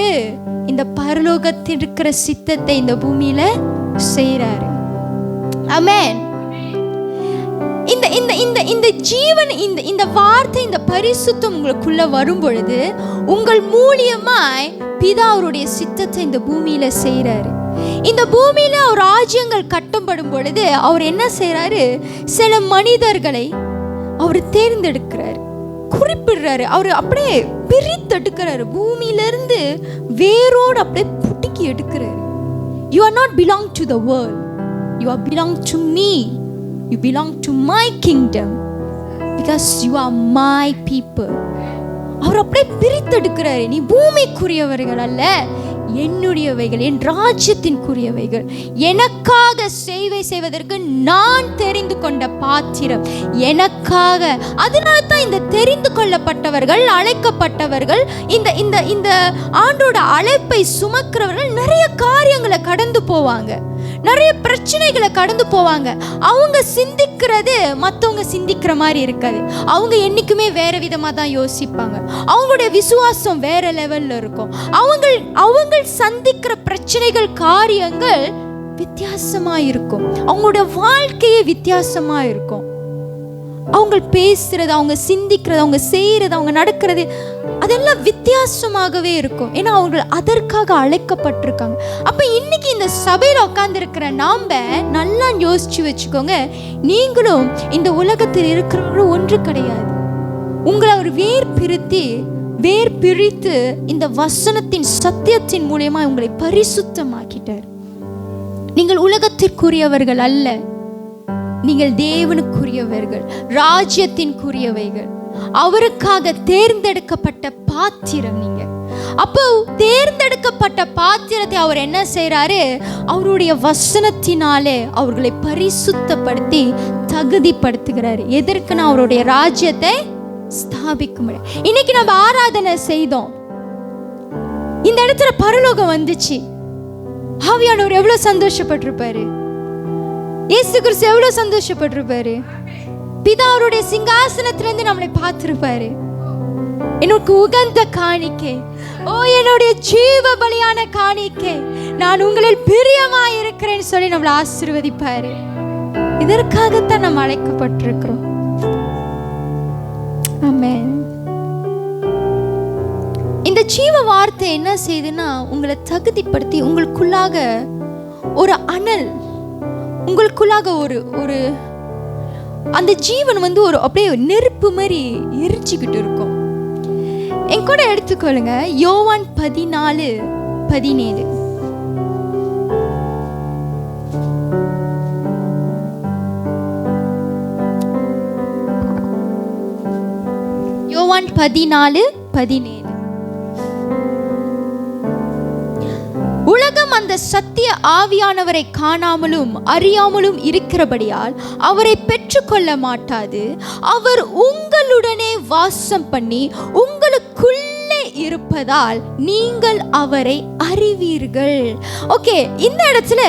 Speaker 4: இந்த பரலோகத்தில் இருக்கிற சித்தத்தை இந்த பூமியில செய்றாரு. ஆமென். இந்த ஜீவன், இந்த வார்த்தை, இந்த பரிசுத்தம் உங்களுக்குள்ள வரும் பொழுது உங்கள் மூலியமாய் பிதா அவருடைய சித்தத்தை இந்த பூமியில செய்றாரு. இந்த பூமியில அவர் ராஜ்யங்கள் கட்டப்படும் பொழுது அவர் என்ன செய்றாரு? சில மனிதர்களை அவர் தேர்ந்தெடுக்கிறார், குறிப்பிடுறாரு. அவர் அப்படியே பிரித்தெடுக்கிறாரு. பூமியிலிருந்து வேரோடு அப்படியே புடுக்கி எடுக்கிறாரு. You are not belong to the world. You are belong to me. You belong to my kingdom because you are my people. அவர் அப்படியே பிரித்தெடுக்கிறாரு. நீ பூமிக்குரியவர்கள் அல்ல, என்னுடையவைகள், என் ராஜ்யத்தின்குரியவைகள், எனக்காக சேவை செய்வதற்கு நான் தெரிந்து கொண்ட பாத்திரம், எனக்காக. அதனால தான் இந்த தெரிந்து கொள்ளப்பட்டவர்கள், அழைக்கப்பட்டவர்கள், இந்த ஆண்டோட அழைப்பை சுமக்கிறவர்கள் நிறைய காரியங்களை கடந்து போவாங்க, நிறைய பிரச்சனைகளை கடந்து போவாங்க. அவங்க சிந்திக்கிறது மற்றவங்க சிந்திக்கிற மாதிரி இருக்காது. அவங்க என்னைக்குமே வேற விதமாக தான் யோசிப்பாங்க. அவங்களுடைய விசுவாசம் வேற லெவல்ல இருக்கும். அவங்க சந்திக்கிற பிரச்சனைகள், காரியங்கள் வித்தியாசமா இருக்கும். அவங்களுடைய வாழ்க்கையே வித்தியாசமா இருக்கும். அவங்க பேசுறது, அவங்க சிந்திக்கிறது, அவங்க செய்யறது, அவங்க நடக்கிறது, அதெல்லாம் வித்தியாசமாகவே இருக்கும். ஏன்னா அவங்க அதற்காக அழைக்கப்பட்டிருக்காங்க. அப்ப இன்னைக்கு இந்த சபையில உட்கார்ந்து இருக்கிற நாம நல்லா யோசிச்சு வச்சுக்கோங்க. நீங்களும் இந்த உலகத்தில் இருக்கிறவங்களும் ஒன்று கிடையாது. உங்களை ஒரு வேர் பிரித்து இந்த வசனத்தின் சத்தியத்தின் மூலமா உங்களை பரிசுத்தமாக்கிட்டார். நீங்கள் உலகத்திற்குரியவர்கள் அல்ல, நீங்கள் தேவனுக்குரியவர்கள், ராஜ்யத்தின்குரியவைகள், அவருக்காக தேர்ந்தெடுக்கப்பட்ட பாத்திரம் நீங்க. அப்போ தேர்ந்தெடுக்கப்பட்ட பாத்திரத்தை அவர் என்ன செய்றாரு? அவருடைய வசனத்தினாலே அவர்களை பரிசுத்தப்படுத்தி தகுதிப்படுத்துகிறாரு. எதற்குன்னா அவருடைய ராஜ்யத்தை ஸ்தாபிக்கும். இன்னைக்கு நம்ம ஆராதனை செய்தோம், இந்த இடத்துல பரலோகம் வந்துச்சு. ஆவியானவர் எவ்வளவு சந்தோஷப்பட்டிருப்பாரு, இயேசு கிறிஸ்து எவ்வளவு சந்தோஷப்பட்டிருப்பாரு. பிதா அவருடைய சிங்காசனத்திலிருந்து நம்மளை பார்த்திருப்பாரு. எனக்கு உகந்த காணிக்கை, ஓ என்னுடைய ஜீவ பலியான காணிக்கை, நான் உங்களில் பிரியமாய் இருக்கிறேன்னு சொல்லி நம்மளை ஆசீர்வதிப்பாரு. இதற்காகத்தான் நம்ம அழைக்கப்பட்டிருக்கிறோம். ஆமென். இந்த ஜீவ வார்த்தை என்ன செய்யுதுன்னா உங்களை தகுதிப்படுத்தி உங்களுக்குள்ளாக ஒரு அனல், உங்களுக்குள்ளாக ஒரு அந்த ஜீவன் வந்து ஒரு அப்படியே நெருப்பு மாதிரி எரிச்சுக்கிட்டு இருக்கும். என் கூட எடுத்துக்கொள்ளுங்க யோவான் 14:17. யோவான் 14:17. உலகம் அந்த சத்திய ஆவியானவரை காணாமலும் அறியாமலும் இருக்கிறபடியால் அவரை பெற்றுக்கொள்ள மாட்டாது. அவர் உங்களுடனே வாசம் பண்ணி உங்களுக்குள்ளே இருப்பதால் நீங்கள் அவரை அறிவீர்கள். ஓகே, இந்த இடத்துல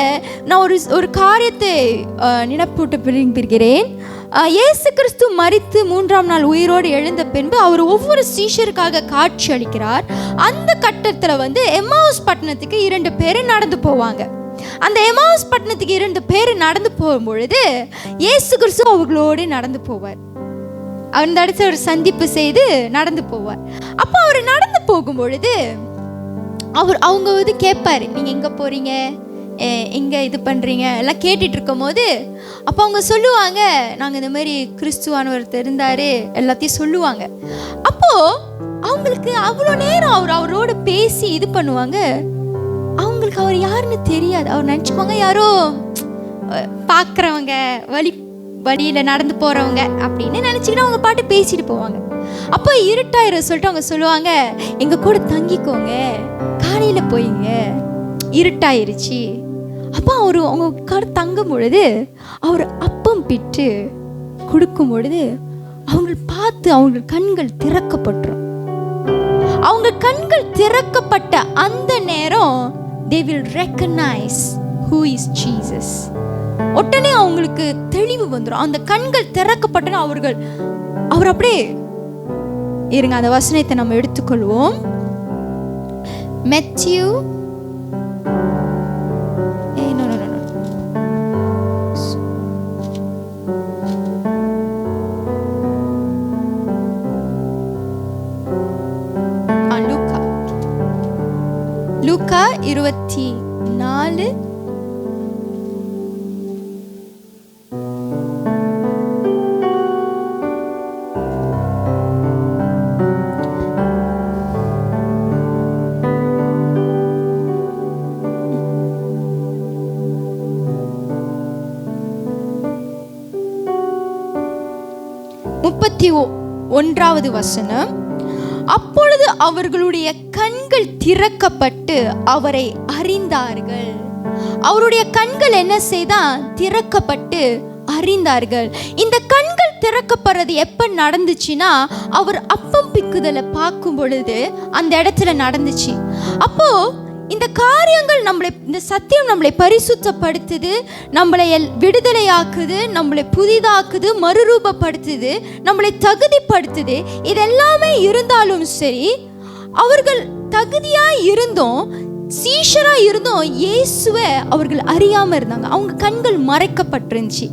Speaker 4: நான் ஒரு காரியத்தை நினைப்பூட்ட விரும்புகிறேன். இயேசு கிறிஸ்து மரித்து 3ஆம் நாள் உயிரோடு எழுந்த பின்பு அவர் ஒவ்வொரு சீஷருக்காக காட்சி அளிக்கிறார். அந்த கட்டத்தில் வந்து எம்மாவுஸ் பட்டணத்துக்கு 2 பேர் நடந்து போவாங்க. அந்த எம்மாவுஸ் பட்டணத்துக்கு 2 பேர் நடந்து போகும் பொழுது இயேசு கிறிஸ்து அவர்களோடு நடந்து போவார். அந்த இடத்துல ஒரு சந்திப்பு செய்து நடந்து போவார். அப்போ அவர் நடந்து போகும் பொழுது அவங்க வந்து கேட்பாரு, நீங்கள் எங்கே போகிறீங்க, எங்கே இது பண்ணுறீங்க எல்லாம் கேட்டுட்டு இருக்கும் போது அப்போ அவங்க சொல்லுவாங்க, நாங்கள் இந்த மாதிரி கிறிஸ்துவானவர் இருந்தார் எல்லாத்தையும் சொல்லுவாங்க. அப்போது அவங்களுக்கு அவ்வளோ நேரம் அவரோட பேசி இது பண்ணுவாங்க. அவங்களுக்கு அவர் யாருன்னு தெரியாது. அவர் நினச்சிக்குவாங்க யாரோ பார்க்குறவங்க, வழியில் நடந்து போகிறவங்க அப்படின்னு நினச்சிக்கிட்டு அவங்க பாட்டு பேசிட்டு போவாங்க. அப்போ இருட்டாயிரம் சொல்லிட்டு அவங்க சொல்லுவாங்க, எங்கள் கூட தங்கிக்கோங்க, காலையில் போயிங்க, இருட்டாயிருச்சு. அப்போ அவங்க உட்கார் தங்கும் பொழுது அவர் அப்பம் பிட்டு கொடுக்கும் பொழுது அவங்க பார்த்து அவங்க கண்கள் திறக்கப்பட்டுரும். அவங்க கண்கள் திறக்கப்பட்ட அந்த நேரம் they will recognize who is Jesus. உடனே அவங்களுக்கு தெளிவு வந்துடும். அந்த கண்கள் திறக்கப்பட்ட அவர் அப்படியே இருங்க. அந்த வசனத்தை நம்ம எடுத்துக்கொள்வோம். மேத்யூ லூக்கா 24 31வது வசனம். அப்பொழுது அவர்களுடைய கண்கள் திறக்கப்பட்டு அவரை அறிந்தார்கள். அவருடைய கண்கள் என்ன செய்தான்? திறக்கப்பட்டு அறிந்தார்கள். இந்த கண்கள் திறக்கப்படுறது எப்ப நடந்துச்சுன்னா அவர் அப்பம் பிக்குதலை பார்க்கும் பொழுது அந்த இடத்துல நடந்துச்சு. அப்போ இந்த காரியங்கள் இந்த சத்தியம் நம்மளை பரிசுத்தப்படுத்துது, நம்மளை விடுதலையாக்குது, நம்மளை புதிதாக்குது, மறுரூபப்படுத்துது, நம்மளை தகுதிப்படுத்துது. இதெல்லாமே இருந்தாலும் சரி, அவர்கள் தகுதியாய் இருந்தோம், சீஷரா இருந்தோம், இயேசுவை அவர்கள் அறியாம இருந்தாங்க. அவங்க கண்கள் மறைக்கப்பட்டிருந்துச்சு.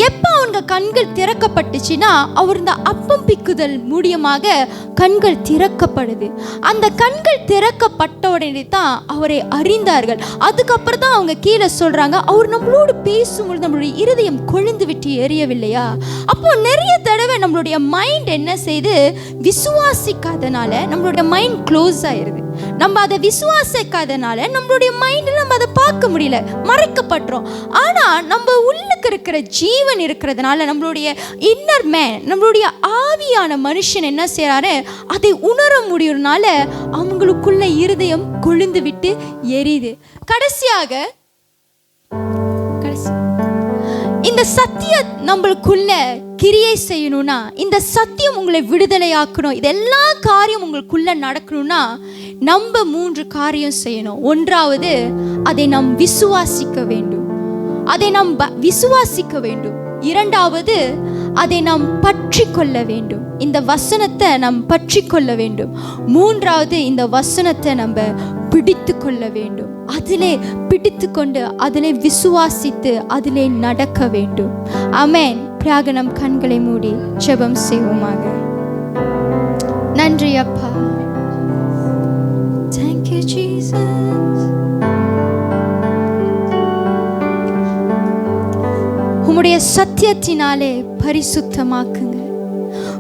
Speaker 4: எப்ப அவங்க கண்கள் திறக்கப்பட்டுச்சுன்னா அவர் இந்த அப்பம் பிக்குதல் மூலியமாக கண்கள் திறக்கப்படுது. அந்த கண்கள் திறக்கப்பட்ட உடனே தான் அவரை அறிந்தார்கள். அதுக்கப்புறம் தான் அவங்க கீழே சொல்றாங்க, அவர் நம்மளோடு பேசும்பொழுது நம்மளுடைய இருதயம் கொழுந்து விட்டு எரியவில்லையா? அப்போ நிறைய தடவை நம்மளுடைய மைண்ட் என்ன செய்து, விசுவாசிக்காதனால நம்மளுடைய மைண்ட் க்ளோஸ் ஆயிருது. நம்ம அதை விசுவாசிக்காதனால நம்மளுடைய மைண்டில் நம்ம அதை பார்க்க முடியல, மறைக்கப்பட்டுரும். ஆனா நம்ம உள்ளுக்கு இருக்கிற ஜீவன் இருக்கிறதுனால நம்மளுடைய இன்னர் மேன், நம்மளுடைய ஆவியான மனுஷன் என்ன செய்யறாரு, அதை உணர முடியும்னால அவங்களுக்குள்ள இருதயம் கொழுந்து விட்டு எரியுது. கடைசியாக இந்த சத்தியம் நம்மளுக்குள்ள கிரியை செய்யணும்னா, இந்த சத்தியம் உங்களை விடுதலையாக்கணும், இதெல்லா காரியம் உங்களுக்குள்ள நடக்கணும்னா நம்ம 3 காரியம் செய்யணும். ஒன்றாவது, அதை நாம் விசுவாசிக்க வேண்டும். இரண்டாவது, அதை நாம் பற்றி கொள்ள வேண்டும். இந்த வசனத்தை நாம் பற்றி கொள்ள வேண்டும். மூன்றாவது, இந்த வசனத்தை நம்ம பிடித்து கொள்ள வேண்டும். அதிலே பிடித்து கொண்டு அதிலே விசுவாசித்து அதிலே நடக்க வேண்டும். ஆமென். நம் கண்களை மூடி ஜெபம் செய்வோமாக. நன்றி அப்பா. Thank you Jesus. உம்முடைய சத்தியத்தினாலே பரிசுத்தமாக்குங்க.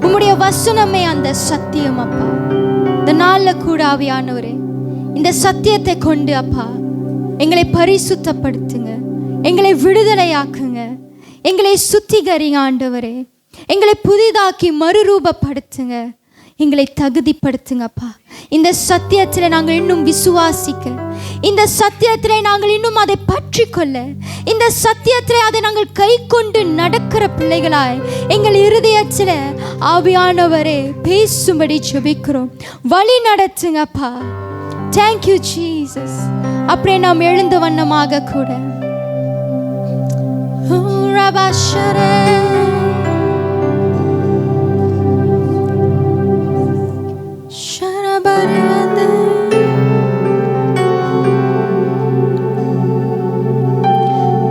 Speaker 4: உம்முடைய வசனமே அந்த சத்தியம் அப்பா. இந்த நாள்ல கூட ஆவியானவரே, இந்த சத்தியத்தை கொண்டு அப்பா எங்களை பரிசுத்தப்படுத்துங்க, எங்களை விடுதலையாக்குங்க, எங்களை சுத்திகரிங்க ஆண்டவரே, எங்களை புதிதாக்கி மறுரூபப்படுத்துங்க, எங்களை தகுதிப்படுத்துங்கப்பா. இந்த சத்தியத்தில் நாங்கள் இன்னும் விசுவாசிக்க, இந்த சத்தியத்தில் நாங்கள் இன்னும் அதை பற்றி கொள்ள, இந்த சத்தியத்தில் அதை நாங்கள் கை கொண்டு நடக்கிற பிள்ளைகளாய் எங்கள் இருதயத்தில் ஆவியானவரே பேசும்படி ஜெபிக்கிறோம். வழி நடத்துங்கப்பா. Thank you Jesus. அப்படியே நாம் எழுந்த வண்ணமாக கூட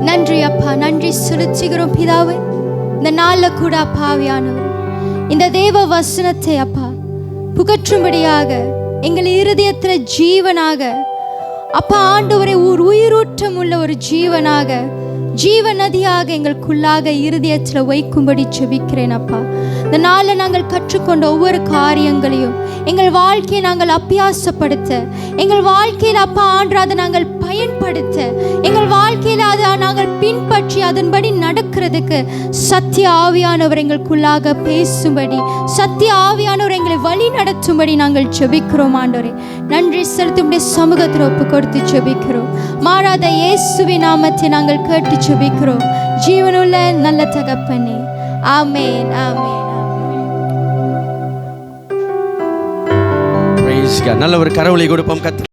Speaker 4: நன்றி அப்பா, நன்றி செலுத்துகிறோம் பிதாவே. இந்த நாள்ல கூட அப்பா ஆவியானவர் இந்த தேவ வசனத்தை அப்பா புகற்றும்படியாக எங்கள் இருதயத்தில் ஜீவனாக அப்பா ஆண்டவரை ஒரு உயிரோட்டம் உள்ள ஒரு ஜீவனாக, ஜீவ நதியாக எங்களுக்குள்ளாக இருதயத்தில் வைக்கும்படி ஜெபிக்கிறேன் அப்பா. இந்த நாளில் நாங்கள் கற்றுக்கொண்ட ஒவ்வொரு காரியங்களையும் எங்கள் வாழ்க்கையை நாங்கள் அபியாசப்படுத்த, எங்கள் வாழ்க்கையில் அப்பா ஆண்டதை நாங்கள் பயன்படுத்த, எங்கள் வாழ்க்கையில் அதை நாங்கள் பின்பற்றி அதன்படி நடக்கிறதுக்கு சத்திய ஆவியானவர் எங்களுக்குள்ளாக பேசும்படி, சத்திய ஆவியானவர் எங்களை வழி நடத்தும்படி நாங்கள் ஜெபிக்கிறோம் ஆண்டவரே. நன்றி செலுத்தும்படி சமூகத்தில் ஒப்பு கொடுத்து ஜெபிக்கிறோம். மாறாத இயேசுவின் நாமத்தை நாங்கள் கேட்டு ஜெபிக்கிறோம் ஜீவனுள்ள நல்ல தகப்பனே. ஆமென், ஆமென்.
Speaker 3: நல்ல ஒரு கரவொலி கொடுப்போம்.